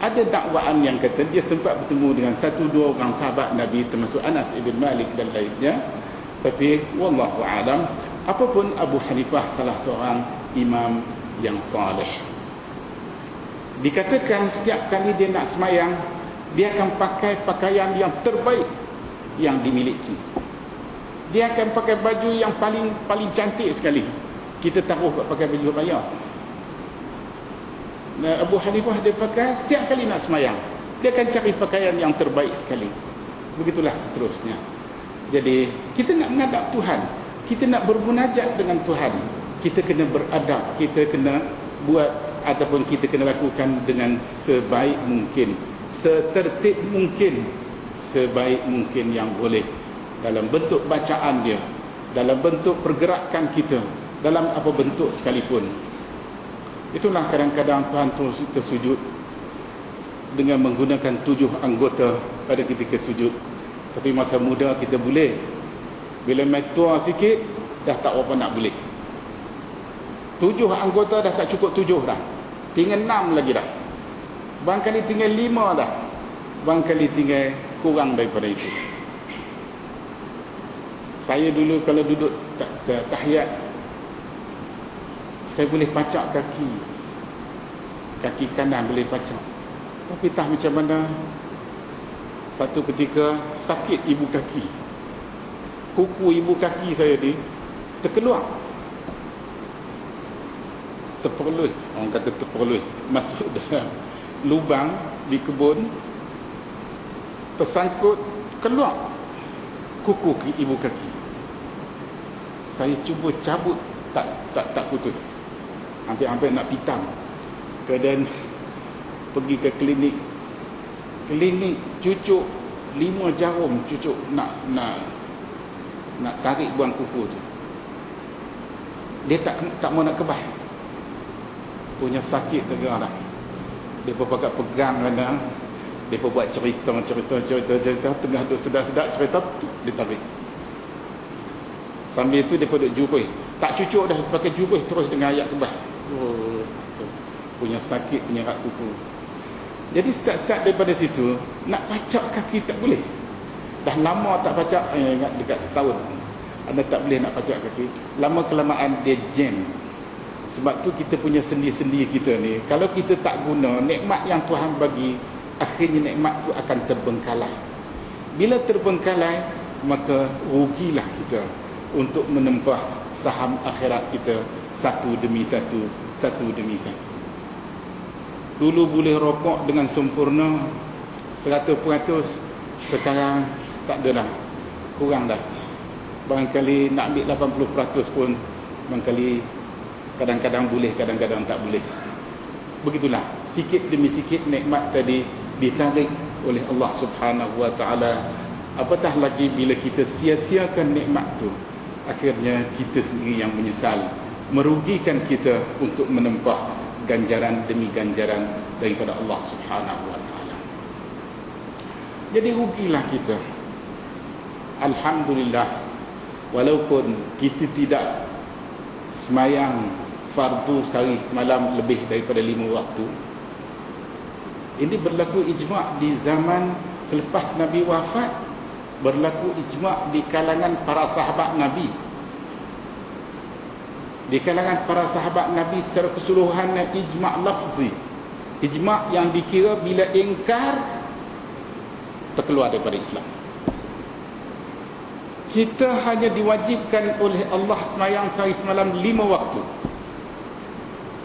Ada dakwaan yang kata dia sempat bertemu dengan satu dua orang sahabat Nabi termasuk Anas ibn Malik dan lainnya. Tapi wallahu alam, apapun Abu Hanifah salah seorang imam yang saleh. Dikatakan setiap kali dia nak semayang, dia akan pakai pakaian yang terbaik yang dimiliki. Dia akan pakai baju yang paling cantik sekali. Kita taruh pakai baju bayar. Abu Hanifah dia pakai setiap kali nak semayang, dia akan cari pakaian yang terbaik sekali. Begitulah seterusnya. Jadi kita nak menghadap Tuhan, kita nak bermunajat dengan Tuhan, kita kena beradab, kita kena buat ataupun kita kena lakukan dengan sebaik mungkin, setertib mungkin, sebaik mungkin yang boleh, dalam bentuk bacaan dia, dalam bentuk pergerakan kita, dalam apa bentuk sekalipun. Itulah kadang-kadang Tuhan kita sujud dengan menggunakan 7 anggota pada ketika sujud. Tapi masa muda kita boleh, bila main tua sikit dah tak apa nak boleh. 7 anggota dah tak cukup 7 dah, tinggal 6 lagi dah, barangkali tinggal 5 dah, barangkali tinggal kurang daripada itu. Saya dulu kalau duduk tahiyat, saya boleh pacak kaki kanan boleh pacak, tapi tak macam mana satu ketika sakit ibu kaki, kuku ibu kaki saya ni terkeluar, terperluih, orang kata terperluih, masuk dalam lubang di kebun, tersangkut, keluar kuku ibu kaki. Saya cuba cabut, tak putus, hampir nak pitang. Kemudian pergi ke klinik cucuk 5 jarum, cucuk nak tarik buang kuku tu. Dia tak mau nak kebas, punya sakit tegak dah. Dia pakai pegang kena, dia buat cerita tengah duk sedap-sedap cerita, dia tarik. Sambil tu dia duk jurus, tak cucuk dah, pakai jurus terus dengan ayat kebas. Punya sakit, punya rak kuku. Jadi start daripada situ, nak pacak kaki tak boleh. Dah lama tak pacak, ingat dekat setahun anda tak boleh nak pacak kaki. Lama kelamaan dia jam. Sebab tu kita punya sendi-sendi kita ni, kalau kita tak guna nikmat yang Tuhan bagi, akhirnya nikmat tu akan terbengkalai. Bila terbengkalai, maka rugilah kita untuk menempah saham akhirat kita satu demi satu, satu demi satu. Dulu boleh rokok dengan sempurna 100%, sekarang tak ada dah, kurang dah. Barangkali nak ambil 80% pun barangkali kadang-kadang boleh, kadang-kadang tak boleh. Begitulah, sikit demi sikit nikmat tadi ditarik oleh Allah Subhanahu wa taala. Apatah lagi bila kita sia-siakan nikmat tu, akhirnya kita sendiri yang menyesal, merugikan kita untuk menempah ganjaran demi ganjaran daripada Allah Subhanahu wa taala. Jadi rugilah kita. Alhamdulillah, walaupun kita tidak semayang fardu sehari semalam lebih daripada 5 waktu, ini berlaku ijma' di zaman selepas Nabi wafat, berlaku ijma' di kalangan para sahabat Nabi. Di kalangan para sahabat Nabi secara keseluruhan, ijma' lafzi, ijma' yang dikira bila ingkar terkeluar daripada Islam. Kita hanya diwajibkan oleh Allah semayang sehari semalam 5 waktu,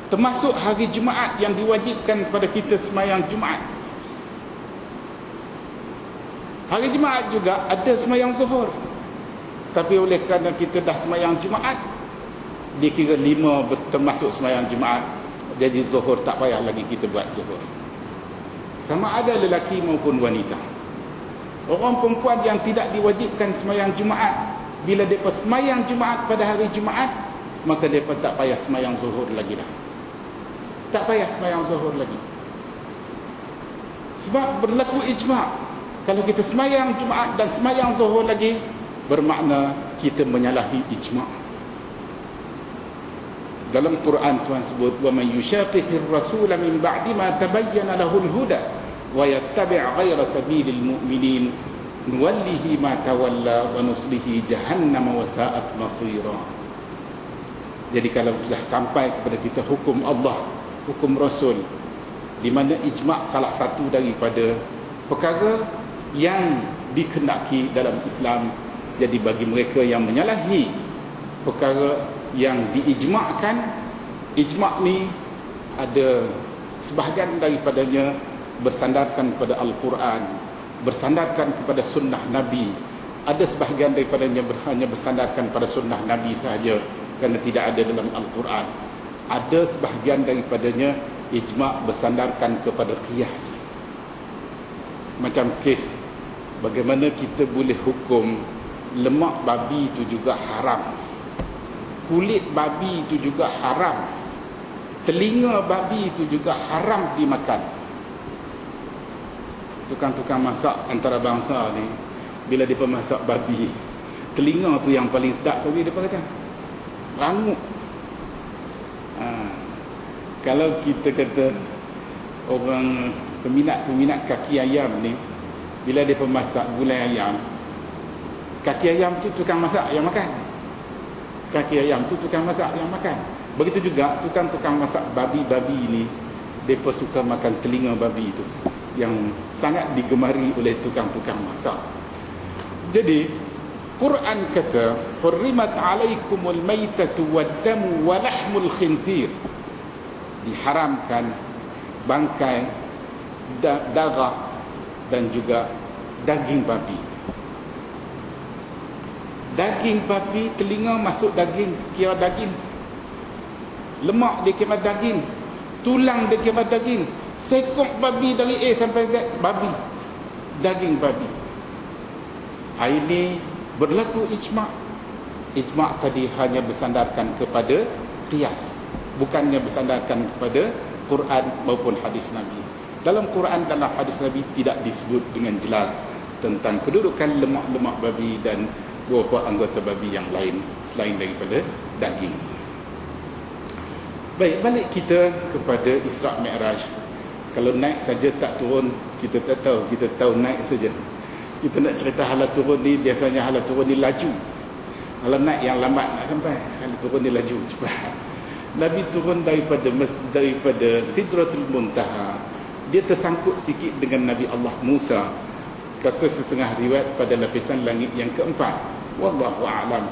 termasuk hari Jumaat yang diwajibkan kepada kita semayang Jumaat. Hari Jumaat juga ada semayang zuhur, tapi oleh kerana kita dah semayang Jumaat, dikira 5 termasuk semayang Jumaat, jadi zuhur tak payah lagi kita buat zuhur. Sama ada lelaki maupun wanita. Orang perempuan yang tidak diwajibkan semayang Jumaat, bila mereka semayang Jumaat pada hari Jumaat, maka mereka tak payah semayang zuhur lagi dah. Tak payah semayang zuhur lagi. Sebab berlaku ijma', Kalau kita semayang Jumaat dan semayang Zuhur lagi, bermakna kita menyalahi ijma'. Dalam Quran Tuhan sebut, wa man yushaqiqir rasula min ba'di ma tabayyana lahul huda wa yattabi' ghayra sabilil mu'minin nuwallihi ma tawalla wa nuslihi jahannam wa sa'at masira. Jadi kalau sudah sampai kepada kita hukum Allah, hukum Rasul, di mana ijma' salah satu daripada perkara yang dikehendaki dalam Islam, jadi bagi mereka yang menyalahi perkara yang diijma'kan, ijma' ni ada sebahagian daripadanya bersandarkan kepada Al-Quran, bersandarkan kepada sunnah Nabi, ada sebahagian daripadanya hanya bersandarkan pada sunnah Nabi sahaja kerana tidak ada dalam Al-Quran. Ada sebahagian daripadanya ijma' bersandarkan kepada qiyas. Macam kes bagaimana kita boleh hukum lemak babi itu juga haram, kulit babi itu juga haram, telinga babi itu juga haram dimakan. Tukang-tukang masak antarabangsa ni, bila dia masak babi, telinga tu yang paling sedap tu dia kata rangup. Kalau kita kata orang peminat kaki ayam ni, bila dia pemasak gulai ayam, kaki ayam tu tukang masak yang makan, kaki ayam tu tukang masak yang makan. Begitu juga tukang-tukang masak babi-babi ni, mereka suka makan telinga babi tu, yang sangat digemari oleh tukang-tukang masak. Jadi Quran kata, hurrimat alaikumul maitatu waddamu wa lahmul khinzir, diharamkan bangkai, darah dan juga daging babi. Daging babi, telinga masuk daging, kira daging. Lemak dia kira daging, tulang dia kira daging. Sekok babi dari A sampai Z, babi, daging babi. Ini berlaku ijma'. Ijma' tadi hanya bersandarkan kepada qiyas, bukannya bersandarkan kepada Quran maupun hadis Nabi. Dalam Quran dan hadis Nabi tidak disebut dengan jelas tentang kedudukan lemak-lemak babi dan beberapa anggota babi yang lain selain daripada daging. Baik, balik kita kepada Isra' Mi'raj. Kalau naik saja tak turun, kita tak tahu, kita tahu naik saja. Kita nak cerita hala turun ni, biasanya hala turun ni laju. Hala naik yang lambat nak sampai, hala turun ni laju, cepat. Nabi turun daripada Sidratul Muntaha. Dia tersangkut sikit dengan Nabi Allah Musa. Kata setengah riwayat pada lapisan langit yang keempat. Wallahu a'lam.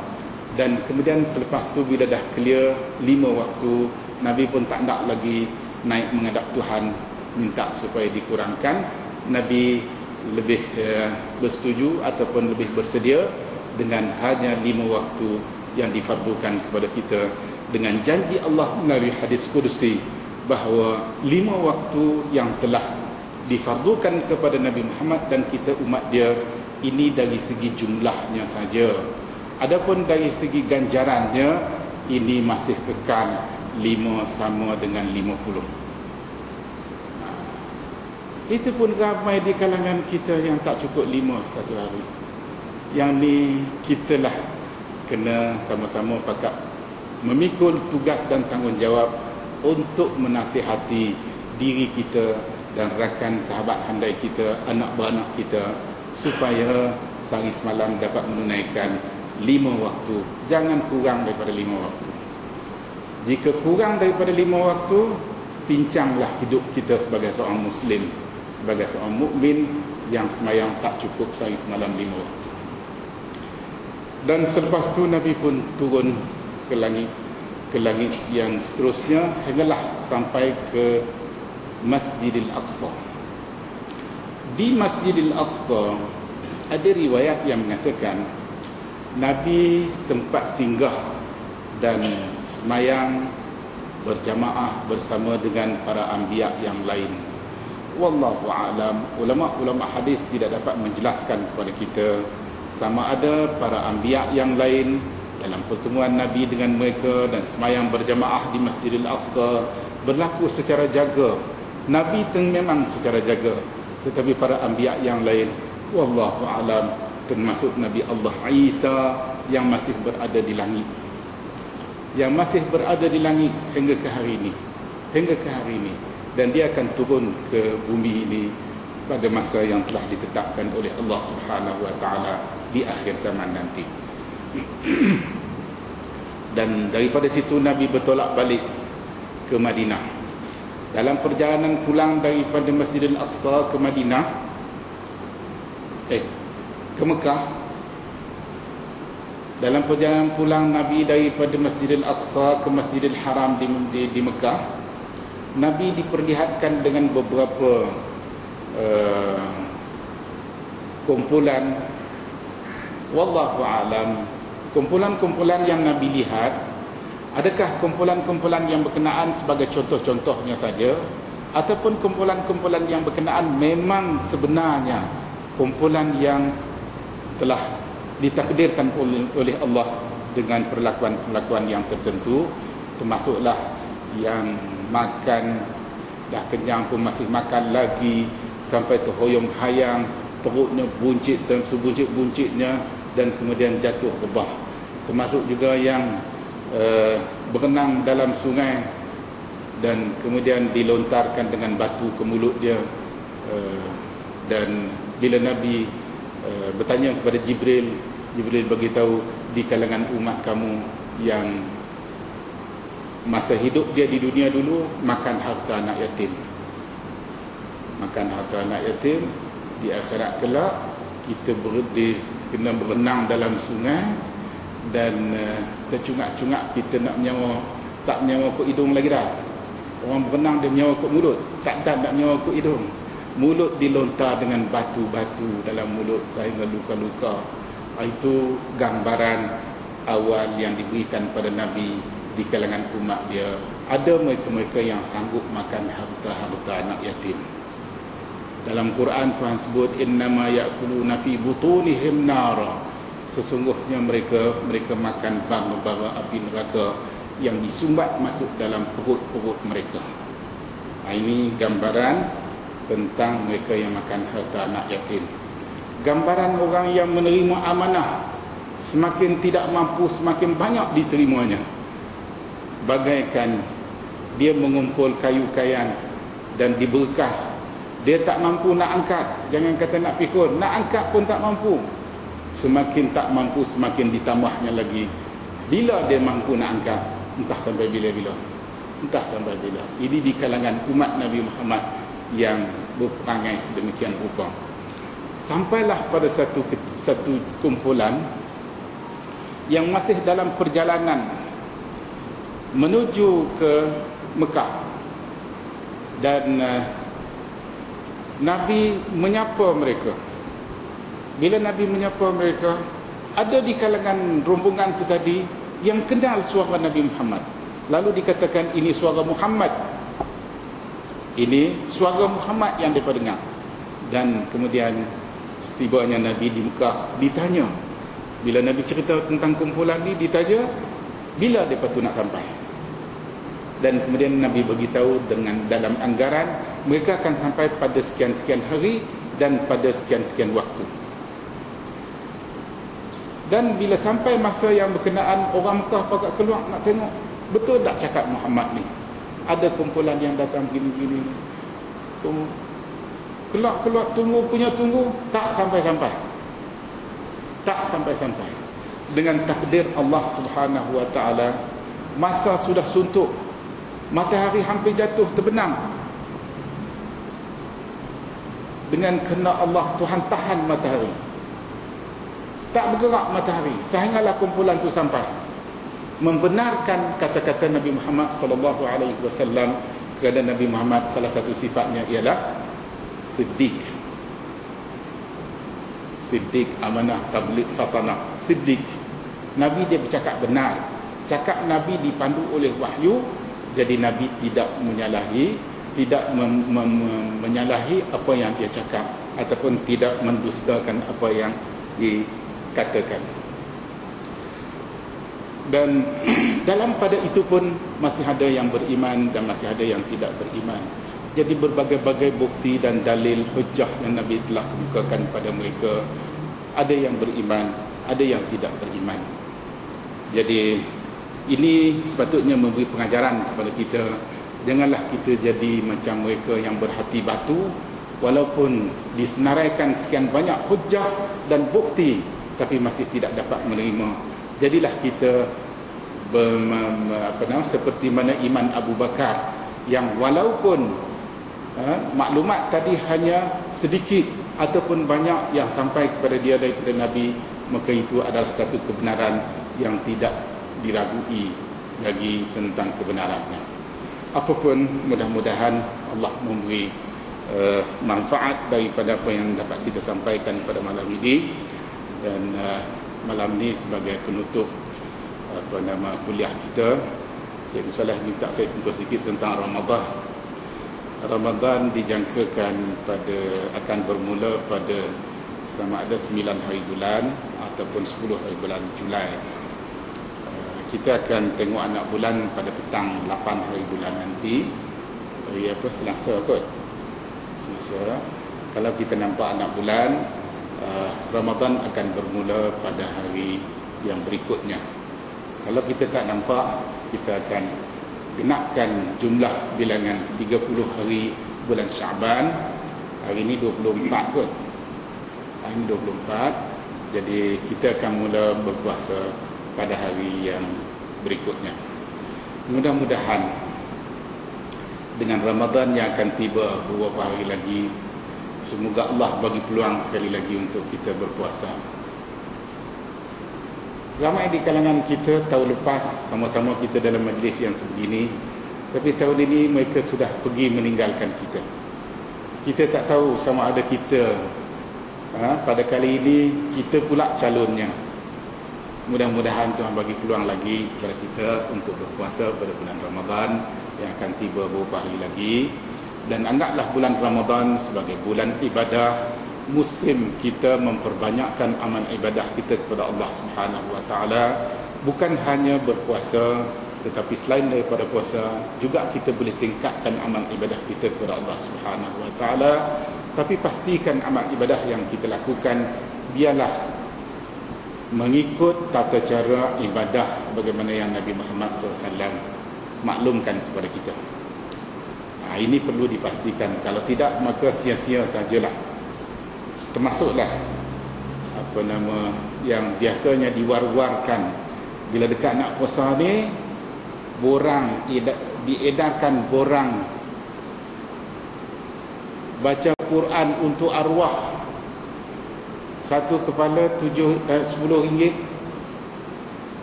Dan kemudian selepas tu bila dah clear 5 waktu, Nabi pun tak nak lagi naik menghadap Tuhan, minta supaya dikurangkan. Nabi lebih bersetuju ataupun lebih bersedia dengan hanya 5 waktu yang difardukan kepada kita, dengan janji Allah melalui hadis Qudsi bahawa 5 waktu yang telah difardukan kepada Nabi Muhammad dan kita umat dia, ini dari segi jumlahnya saja. Adapun dari segi ganjarannya, ini masih kekal 5 sama dengan 50. Itu pun ramai di kalangan kita yang tak cukup 5 satu hari. Yang ni kita lah kena sama-sama pakat memikul tugas dan tanggungjawab untuk menasihati diri kita dan rakan sahabat handai kita, anak beranak kita, supaya sehari semalam dapat menunaikan 5 waktu. Jangan kurang daripada 5 waktu. Jika kurang daripada 5 waktu, pincanglah hidup kita sebagai seorang Muslim, sebagai seorang mukmin yang semayang tak cukup sehari semalam 5 waktu. Dan selepas tu Nabi pun turun ke langit yang seterusnya, hinggalah sampai ke Masjidil Aqsa. Di Masjidil Aqsa ada riwayat yang mengatakan Nabi sempat singgah dan semayang berjamaah bersama dengan para anbiya yang lain. Wallahu a'lam. Ulama-ulama hadis tidak dapat menjelaskan kepada kita sama ada para anbiya yang lain dalam pertemuan Nabi dengan mereka dan semayang berjamaah di Masjidil Aqsa berlaku secara jaga. Nabi memang secara jaga, tetapi para anbiya yang lain wallahu alam, termasuk Nabi Allah Isa yang masih berada di langit, yang masih berada di langit hingga ke hari ini, dan dia akan turun ke bumi ini pada masa yang telah ditetapkan oleh Allah Subhanahu wa taala di akhir zaman nanti. Dan daripada situ Nabi bertolak balik ke Madinah. Dalam perjalanan pulang daripada Masjidil Aqsa ke Madinah, ke Mekah, dalam perjalanan pulang Nabi daripada Masjidil Aqsa ke Masjidil Haram di Mekah, Nabi diperlihatkan dengan beberapa kumpulan, wallahu alam, kumpulan-kumpulan yang Nabi lihat, adakah kumpulan-kumpulan yang berkenaan sebagai contoh-contohnya saja, ataupun kumpulan-kumpulan yang berkenaan memang sebenarnya kumpulan yang telah ditakdirkan oleh Allah dengan perlakuan-perlakuan yang tertentu, termasuklah yang makan dah kenyang pun masih makan lagi sampai terhoyong-hayang, perutnya buncit sebuncit-buncitnya dan kemudian jatuh rebah. Termasuk juga yang berenang dalam sungai dan kemudian dilontarkan dengan batu ke mulut dia. Dan bila Nabi bertanya kepada Jibril beritahu, di kalangan umat kamu yang masa hidup dia di dunia dulu makan harta anak yatim, di akhirat kelak kita kena berenang dalam sungai dan tercungak-cungak, kita nak tak menyawa ke hidung lagi dah. Orang berenang dia menyawa ke mulut, tak nak menyawa ke hidung. Mulut dilontar dengan batu-batu dalam mulut sehingga luka-luka. Itu gambaran awal yang diberikan pada Nabi di kalangan umat dia. Ada mereka-mereka yang sanggup makan harta-harta anak yatim. Dalam Quran Tuhan sebut innama ya'kuluna fi butunihim nara. Sesungguhnya mereka makan bara-bara api neraka yang disumbat masuk dalam perut-perut mereka. Ini gambaran tentang mereka yang makan harta anak yatim. Gambaran orang yang menerima amanah, semakin tidak mampu semakin banyak diterimanya. Bagaikan dia mengumpul kayu kayan dan diberkas, dia tak mampu nak angkat, jangan kata nak pikul, nak angkat pun tak mampu. Semakin tak mampu semakin ditambahnya lagi. Bila dia mampu nak angkat, entah sampai bila-bila, ini di kalangan umat Nabi Muhammad yang berperangai sedemikian rupa. Sampailah pada satu kumpulan yang masih dalam perjalanan menuju ke Mekah, dan Nabi menyapa mereka. Bila Nabi menyapa mereka, ada di kalangan rombongan itu tadi yang kenal suara Nabi Muhammad. Lalu dikatakan ini suara Muhammad, ini suara Muhammad yang mereka dengar. Dan kemudian setibanya Nabi di Mekah, ditanya, bila Nabi cerita tentang kumpulan ni, ditanya bila mereka tu nak sampai. Dan kemudian Nabi beritahu dengan dalam anggaran mereka akan sampai pada sekian-sekian hari dan pada sekian-sekian waktu. Dan bila sampai masa yang berkenaan, orang Mekah pakat keluar nak tengok betul tak cakap Muhammad ni. Ada kumpulan yang datang gini-gini, keluar tunggu tak sampai-sampai. Dengan takdir Allah Subhanahu wa taala, masa sudah suntuk, matahari hampir jatuh terbenam. Dengan kehendak Allah, Tuhan tahan matahari, tak bergerak matahari sehinggalah kumpulan itu sampai, membenarkan kata-kata Nabi Muhammad sallallahu alaihi wasallam. Kerana Nabi Muhammad salah satu sifatnya ialah siddiq, amanah, tabligh, fatanah. Siddiq, Nabi dia bercakap benar, cakap Nabi dipandu oleh wahyu. Jadi Nabi tidak menyalahi, menyalahi apa yang dia cakap, ataupun tidak mendustakan apa yang dikatakan. Dan dalam pada itu pun masih ada yang beriman dan masih ada yang tidak beriman. Jadi berbagai-bagai bukti dan dalil hujah yang Nabi telah kemukakan pada mereka. Ada yang beriman, ada yang tidak beriman. Jadi ini sepatutnya memberi pengajaran kepada kita. Janganlah kita jadi macam mereka yang berhati batu, walaupun disenaraikan sekian banyak hujah dan bukti, tapi masih tidak dapat menerima. Jadilah kita seperti mana iman Abu Bakar, yang walaupun maklumat tadi hanya sedikit ataupun banyak yang sampai kepada dia daripada Nabi, maka itu adalah satu kebenaran yang tidak diragui lagi tentang kebenarannya. Apapun, mudah-mudahan Allah memberi manfaat daripada apa yang dapat kita sampaikan pada malam ini. Dan malam ini sebagai penutup kuliah kita, Cikgu Saleh minta saya sentuh sikit tentang Ramadan. Ramadan dijangkakan akan bermula pada sama ada 9 hari bulan ataupun 10 hari bulan Julai. Kita akan tengok anak bulan pada petang 8 hari bulan nanti. Hari Selasa kot. Selasa. Kalau kita nampak anak bulan, Ramadan akan bermula pada hari yang berikutnya. Kalau kita tak nampak, kita akan genapkan jumlah bilangan 30 hari bulan Syaban. Hari ini 24 kot. Hari ini 24. Jadi kita akan mula berpuasa pada hari yang berikutnya. Mudah-mudahan dengan Ramadan yang akan tiba beberapa hari lagi, semoga Allah bagi peluang sekali lagi untuk kita berpuasa. Ramai di kalangan kita tahun lepas sama-sama kita dalam majlis yang sebegini, tapi tahun ini mereka sudah pergi meninggalkan kita. Kita tak tahu sama ada kita pada kali ini kita pula calonnya. Mudah-mudahan Tuhan bagi peluang lagi kepada kita untuk berpuasa pada bulan Ramadan yang akan tiba beberapa hari lagi. Dan anggaplah bulan Ramadan sebagai bulan ibadah, musim kita memperbanyakkan amal ibadah kita kepada Allah Subhanahu wa taala. Bukan hanya berpuasa, tetapi selain daripada puasa juga kita boleh tingkatkan amal ibadah kita kepada Allah Subhanahu wa taala. Tapi pastikan amal ibadah yang kita lakukan biarlah mengikut tata cara ibadah sebagaimana yang Nabi Muhammad SAW maklumkan kepada kita. Ini perlu dipastikan. Kalau tidak, maka sia-sia sajalah. Termasuklah yang biasanya diwar-warkan bila dekat nak puasa ni, diedarkan borang baca Quran untuk arwah, satu kepala 10 ringgit.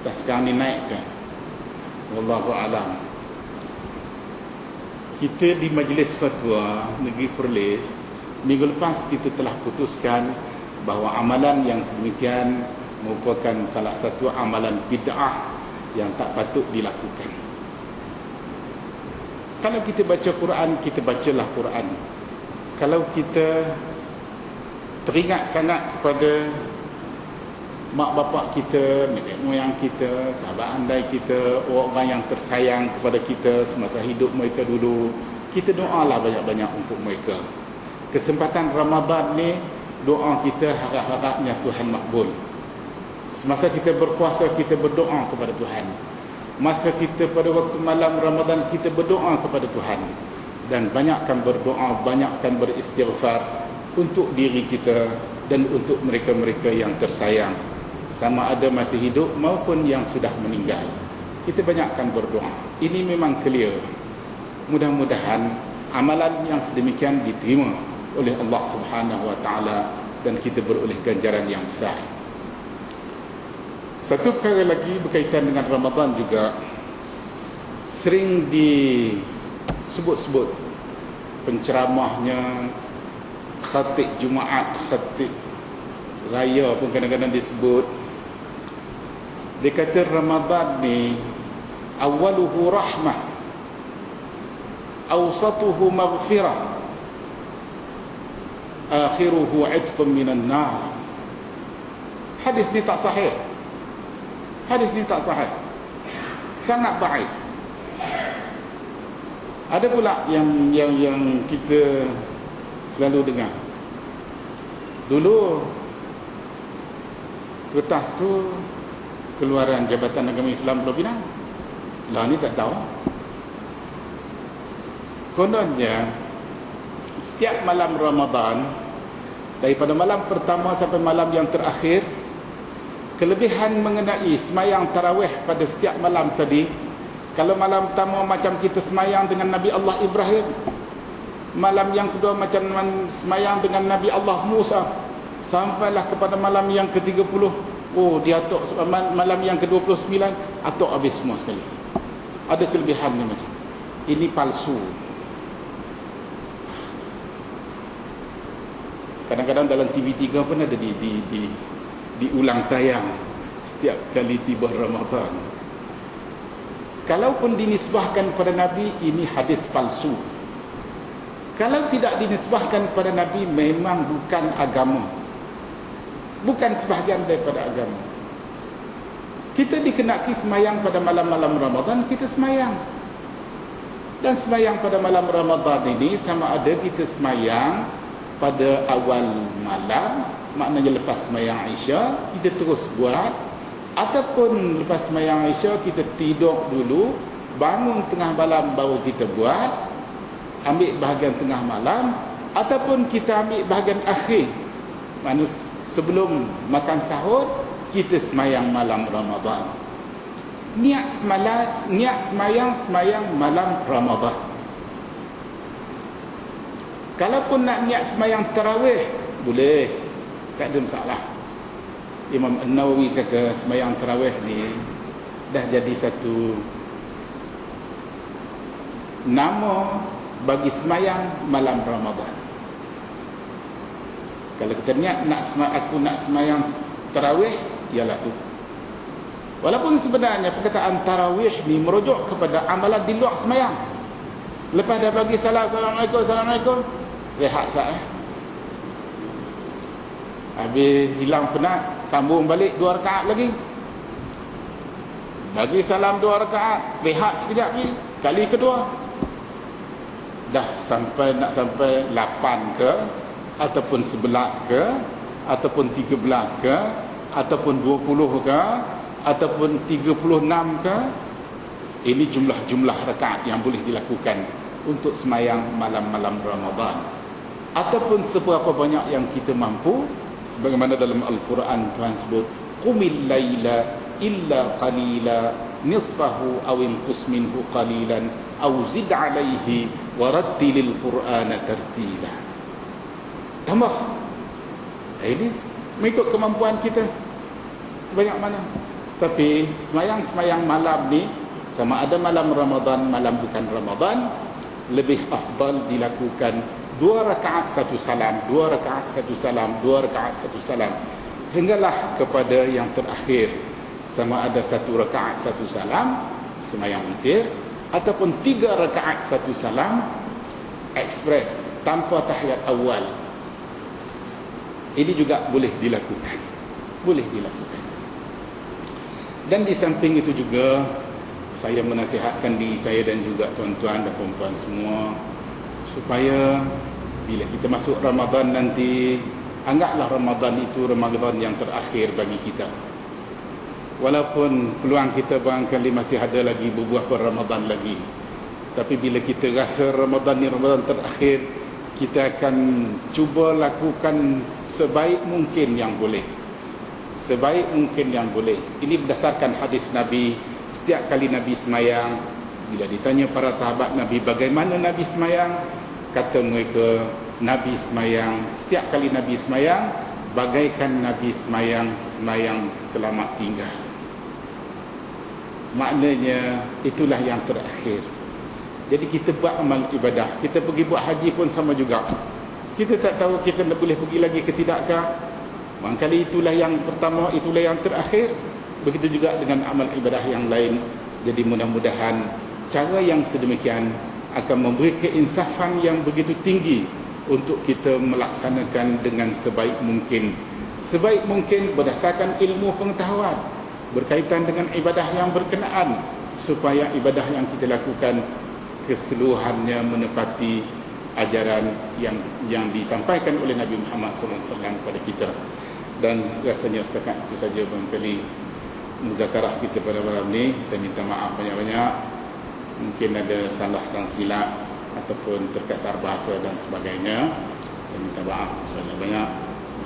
Dah sekarang ni naikkan. Wallahu a'lam. Kita di Majlis Fatwa Negeri Perlis minggu lepas kita telah putuskan bahawa amalan yang sedemikian merupakan salah satu amalan bid'ah yang tak patut dilakukan. Kalau kita baca Quran, kita bacalah Quran. Kalau kita teringat sangat kepada mak bapak kita, nenek moyang kita, sahabat andai kita, orang yang tersayang kepada kita semasa hidup mereka dulu, kita doalah banyak-banyak untuk mereka. Kesempatan Ramadan ni, doa kita harap-harapnya Tuhan makbul. Semasa kita berpuasa, kita berdoa kepada Tuhan. Masa kita pada waktu malam Ramadan, kita berdoa kepada Tuhan. Dan banyakkan berdoa, banyakkan beristighfar untuk diri kita dan untuk mereka-mereka yang tersayang, sama ada masih hidup maupun yang sudah meninggal. Kita banyakkan berdoa. Ini memang clear. Mudah-mudahan amalan yang sedemikian diterima oleh Allah Subhanahu wa taala dan kita beroleh ganjaran yang besar. Satu perkara lagi berkaitan dengan Ramadan juga, sering disebut-sebut penceramahnya, khatib Jumaat, khatib raya pun kadang-kadang disebut. Dia kata Ramadan ni awaluhu rahmah, awsatuhu maghfirah, akhiruhu itqun minan nar. Hadis ni tak sahih. Hadis ni tak sahih. Sangat baik. Ada pula yang kita selalu dengar. Dulu kertas tu keluaran Jabatan Agama Islam Pulau Pinang. Lah ni tak tahu. Kononnya setiap malam Ramadan, daripada malam pertama sampai malam yang terakhir, kelebihan mengenai semayang tarawih pada setiap malam tadi, kalau malam pertama macam kita semayang dengan Nabi Allah Ibrahim, malam yang kedua macam semayang dengan Nabi Allah Musa, sampailah kepada malam yang ke-30, oh dia atuk malam yang ke-29, atuk habis semua sekali. Ada kelebihannya macam ini. Palsu. Kadang-kadang dalam TV3 pun ada diulang tayang setiap kali tiba Ramadan. Kalaupun dinisbahkan pada Nabi, ini hadis palsu. Kalau tidak dinisbahkan pada Nabi, memang bukan agama, bukan sebahagian daripada agama. Kita dikenaki semayang pada malam-malam Ramadan, kita semayang. Dan semayang pada malam Ramadan ini sama ada kita semayang pada awal malam, maknanya lepas semayang Isya kita terus buat, ataupun lepas semayang Isya kita tidur dulu, bangun tengah malam baru kita buat, ambil bahagian tengah malam, ataupun kita ambil bahagian akhir, maknanya sebelum makan sahur kita semayang malam Ramadan. Niat semayang malam Ramadan. Kalaupun nak niat semayang tarawih, boleh, tak ada masalah. Imam An-Nawawi kata semayang tarawih ni dah jadi satu nama bagi semayang malam Ramadan. Kalau kita niat aku nak semayang tarawih, ialah tu. Walaupun sebenarnya perkataan tarawih ni merujuk kepada amalan di luar semayang. Lepas dah bagi salam, Assalamualaikum, rehat sat. Habis hilang penat, sambung balik 2 rakaat lagi. Bagi salam 2 rakaat, rehat sekejap lagi. Kali kedua. Dah nak sampai 8 ke, ataupun 11 ke, ataupun 13 ke, ataupun 20 ke, ataupun 36 ke. Ini jumlah rakaat yang boleh dilakukan untuk semayang malam-malam Ramadan. Ataupun seberapa banyak yang kita mampu, sebagaimana dalam Al-Quran Tuhan sebut, qumil laila illa qalila nisfahu aw inqus minhu qalilan aw zid alaihi warattilil qur'ana tartila. Tambah. Ini mengikut kemampuan kita sebanyak mana. Tapi semayang malam ni, sama ada malam Ramadan, malam bukan Ramadan, lebih afdal dilakukan 2 rakaat 1 salam, 2 rakaat 1 salam, 2 rakaat 1 salam, hinggalah kepada yang terakhir, sama ada 1 rakaat 1 salam semayang witir, ataupun 3 rakaat 1 salam ekspres tanpa tahiyat awal. Ini juga boleh dilakukan. Dan di samping itu juga, saya menasihatkan diri saya dan juga tuan-tuan dan puan-puan semua, supaya bila kita masuk Ramadan nanti, anggaplah Ramadan itu Ramadan yang terakhir bagi kita. Walaupun peluang kita barangkali masih ada lagi beberapa Ramadan lagi, tapi bila kita rasa Ramadan ni Ramadan terakhir, kita akan cuba lakukan sebaik mungkin yang boleh. Ini berdasarkan hadis Nabi. Setiap kali Nabi semayang, bila ditanya para sahabat Nabi bagaimana Nabi semayang, kata mereka, Nabi semayang, setiap kali Nabi semayang, bagaikan Nabi semayang selamat tinggal. Maknanya itulah yang terakhir. Jadi kita buat amal ibadah, kita pergi buat haji pun sama juga. Kita tak tahu kita boleh pergi lagi ke tidakkah. Barangkali itulah yang pertama, itulah yang terakhir. Begitu juga dengan amal ibadah yang lain. Jadi mudah-mudahan cara yang sedemikian akan memberi keinsafan yang begitu tinggi untuk kita melaksanakan dengan sebaik mungkin. Sebaik mungkin berdasarkan ilmu pengetahuan berkaitan dengan ibadah yang berkenaan, supaya ibadah yang kita lakukan keseluruhannya menepati ajaran yang disampaikan oleh Nabi Muhammad SAW kepada kita. Dan rasanya setakat itu saja barangkali muzakarah kita pada malam ni. Saya minta maaf banyak-banyak, mungkin ada salah dan silap ataupun terkasar bahasa dan sebagainya. Saya minta maaf banyak-banyak,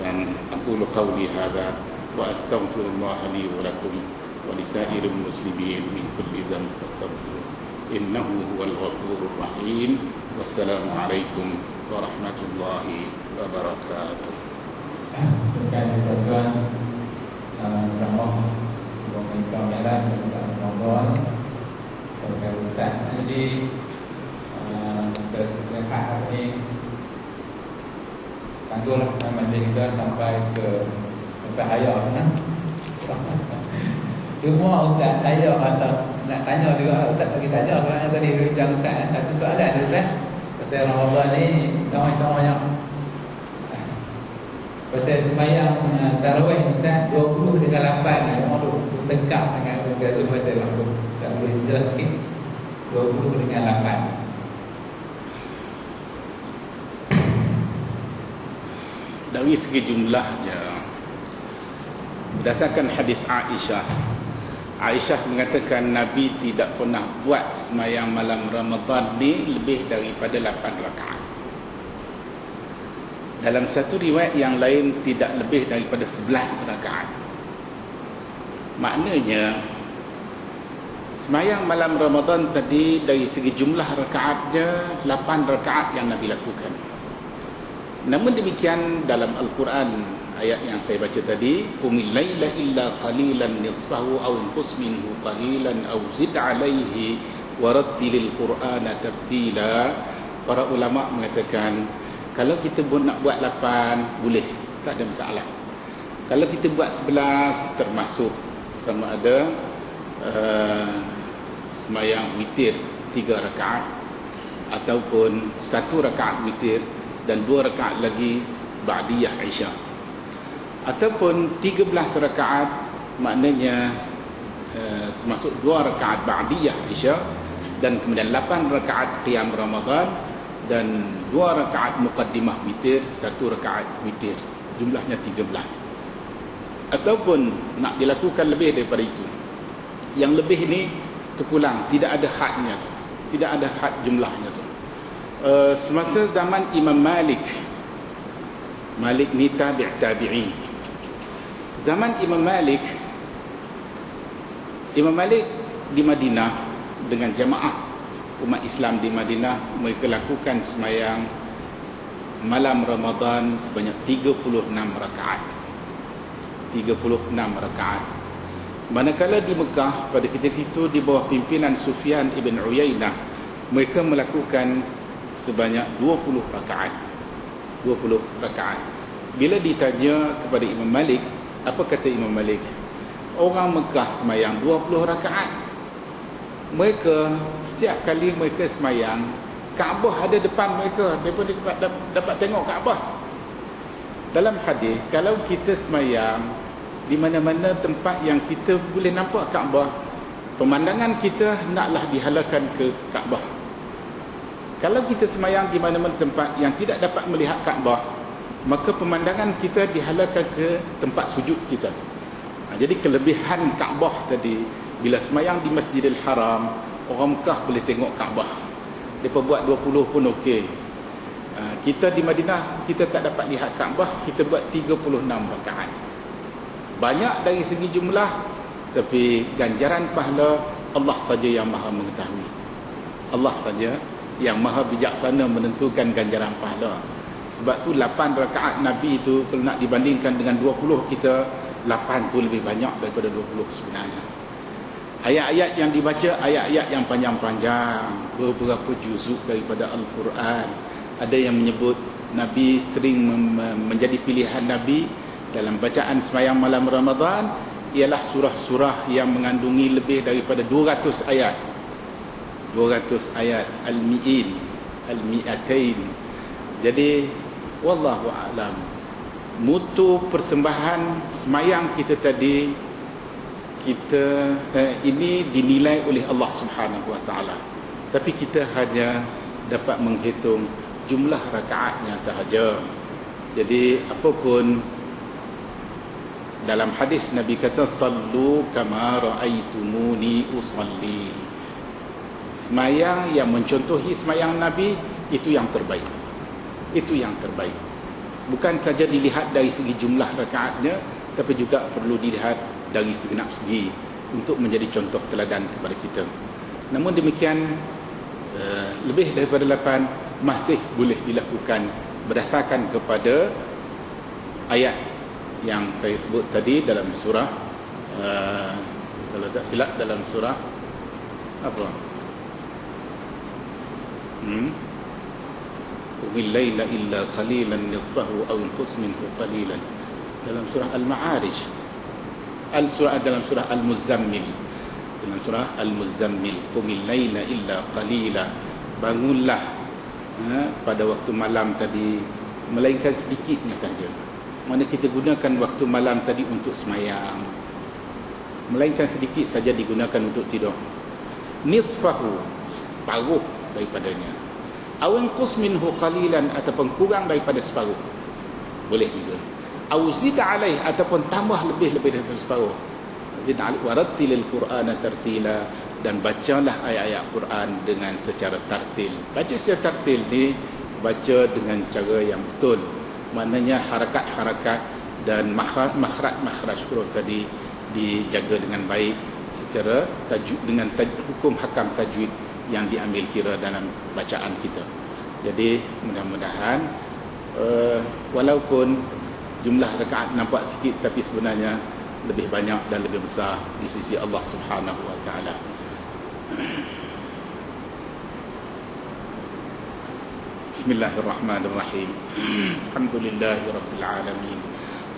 dan aqulu qawli hadza wa astaghfirullah li wa lakum wa lisairil muslimin min kulli dhanbin fastaghfiruh innahu huwal ghafurur rahim. Wassalamu alaikum warahmatullahi wabarakatuh. Terima kasih tuan ceramah Bung Islam Melan dan juga Ramadan sebagai ustaz. Jadi kita hari ini tangguhlah majlis kita sampai hayat nah. Cuma ustaz saya rasa nak tanya juga, ustaz bagi tanya soalnya tadi bincang ustaz. Satu soalan ustaz. Pasal Ramadan ni tengok-tengok yang pasal sembahyang tarawih ustaz 20 dengan 8 ni orang tu tegak sangat benda tu. Pasal aku saya boleh jelas sikit 20 dengan 8. Dari segi jumlahnya, berdasarkan hadis Aisyah mengatakan Nabi tidak pernah buat sembahyang malam Ramadan ni lebih daripada 8 rakaat. Dalam satu riwayat yang lain tidak lebih daripada 11 rakaat. Maknanya sembahyang malam Ramadan tadi dari segi jumlah rakaatnya 8 rakaat yang Nabi lakukan. Namun demikian dalam Al-Quran, ayat yang saya baca tadi, qumil laila illa qalilan nisfahu aw inqus minhu qalilan aw zid alaihi warattilil qur'ana tartila. Para ulama mengatakan kalau kita nak buat 8 boleh, tak ada masalah. Kalau kita buat 11 termasuk sama ada sembahyang witir 3 rakaat ataupun 1 rakaat witir dan 2 rakaat lagi ba'diyah Isya, ataupun 13 rakaat, maknanya termasuk 2 rakaat ba'diyah Isya dan kemudian 8 rakaat qiyam Ramadan dan 2 rakaat muqaddimah witir, 1 rakaat witir, jumlahnya 13. Ataupun nak dilakukan lebih daripada itu, yang lebih ni terpulang, tidak ada hadnya tu, tidak ada had jumlahnya tu. Semasa zaman Imam Malik ni tabi'in. Zaman Imam Malik di Madinah dengan jamaah umat Islam di Madinah, mereka lakukan sembahyang malam Ramadan sebanyak 36 rakaat. 36 rakaat. Manakala di Mekah pada ketika itu di bawah pimpinan Sufyan ibn Uyainah, mereka melakukan sebanyak 20 rakaat. 20 rakaat. Bila ditanya kepada Imam Malik, apa kata Imam Malik? Orang Mekah sembahyang 20 rakaat. Mereka setiap kali mereka sembahyang, Kaabah ada depan mereka, mereka dapat tengok Kaabah. Dalam hadis, kalau kita sembahyang di mana-mana tempat yang kita boleh nampak Kaabah, pemandangan kita naklah dihalakan ke Kaabah. Kalau kita sembahyang di mana-mana tempat yang tidak dapat melihat Kaabah, maka pemandangan kita dihalalkan ke tempat sujud kita. Jadi kelebihan Kaabah tadi, bila sembahyang di Masjidil Haram, orang Mekah boleh tengok Kaabah. Mereka buat 20 pun okey. Kita di Madinah, kita tak dapat lihat Kaabah, kita buat 36 rakaat. Banyak dari segi jumlah, tapi ganjaran pahala Allah saja yang maha mengetahui. Allah saja yang maha bijaksana menentukan ganjaran pahala. Sebab tu 8 rakaat Nabi itu kalau nak dibandingkan dengan 20 kita, 8 tu lebih banyak daripada 20 sebenarnya. Ayat-ayat yang dibaca, ayat-ayat yang panjang-panjang, beberapa juzuk daripada Al-Quran. Ada yang menyebut Nabi sering menjadi pilihan Nabi dalam bacaan sembahyang malam Ramadan ialah surah-surah yang mengandungi lebih daripada 200 ayat. 200 ayat, al-mi'atain. Jadi wallahu a'lam, mutu persembahan sembahyang kita tadi, kita ini dinilai oleh Allah Subhanahu wa taala. tapi kita hanya dapat menghitung jumlah rakaatnya sahaja. Jadi apapun, dalam hadis Nabi kata sallu kama raaitumuni usalli. Semayang yang mencontohi semayang Nabi, itu yang terbaik. Itu yang terbaik. Bukan saja dilihat dari segi jumlah rakaatnya, tapi juga perlu dilihat dari segenap segi untuk menjadi contoh teladan kepada kita. Namun demikian, lebih daripada 8 masih boleh dilakukan berdasarkan kepada ayat yang saya sebut tadi dalam surah, kalau tak silap dalam surah apa? Qumil laila illa qalilan nisfahu aw inqus minhu qalilan, dalam surah Al-Ma'arij. Dalam surah Al-Muzammil, dalam surah Al-Muzammil, qumil laila illa qalila, bangunlah pada waktu malam tadi melainkan sedikitnya saja. Mana kita gunakan waktu malam tadi untuk semayang, melainkan sedikit saja digunakan untuk tidur. Nisfahu, separuh daripadanya, awanqus minhu qalilan, ataupun kurang daripada separuh, boleh juga. Auzid alaih, ataupun tambah lebih-lebih dari separuh. Zid alaih warattilil qur'ana tartila, dan bacalah ayat-ayat Quran dengan secara tartil. Baca secara tartil ni, baca dengan cara yang betul, maknanya harakat-harakat dan makhraj huruf tadi dijaga dengan baik secara tajwid, dengan hukum hakam tajwid yang diambil kira dalam bacaan kita. Jadi mudah-mudahan walaupun jumlah rakaat nampak sikit, tapi sebenarnya lebih banyak dan lebih besar di sisi Allah Subhanahu wa taala. Bismillahirrahmanirrahim. Alhamdulillahirabbil alamin.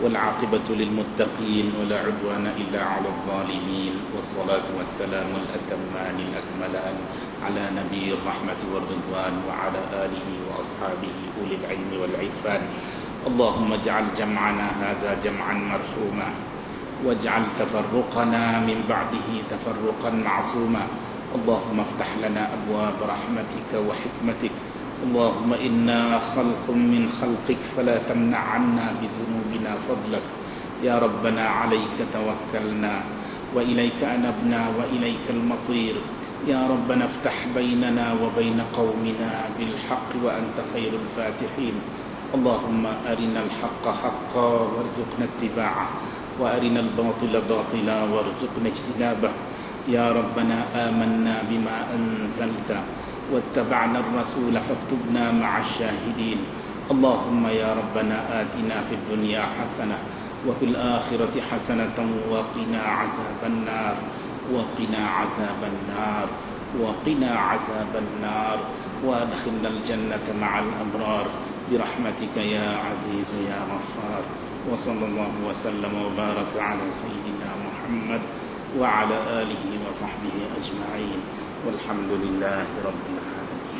والعاقبة للمتقين ولا عدوان إلا على الظالمين والصلاة والسلام الأتمان الأكملان على نبي الرحمة والرضوان وعلى آله وأصحابه أولي العلم والعرفان. اللهم اجعل جمعنا هذا جمعا مرحوما واجعل تفرقنا من بعده تفرقا معصوما. اللهم افتح لنا أبواب رحمتك وحكمتك. اللهم إنا خلق من خلقك فلا تمنع عنا بذنوبنا فضلك. يا ربنا عليك توكلنا وإليك أنبنا وإليك المصير. يا ربنا افتح بيننا وبين قومنا بالحق وأنت خير الفاتحين. اللهم أرنا الحق حقا وارزقنا اتباعه وأرنا الباطل باطلا وارزقنا اجتنابه. يا ربنا آمنا بما أنزلت واتبعنا الرسول فاكتبنا مع الشاهدين. اللهم يا ربنا آتنا في الدنيا حسنة وفي الآخرة حسنة وقنا عذاب النار وقنا عذاب النار وقنا عذاب النار وادخلنا الجنة مع الأبرار برحمتك يا عزيز يا غفار. وصلى الله وسلم وبارك على سيدنا محمد وعلى آله وصحبه أجمعين والحمد لله رب العالمين.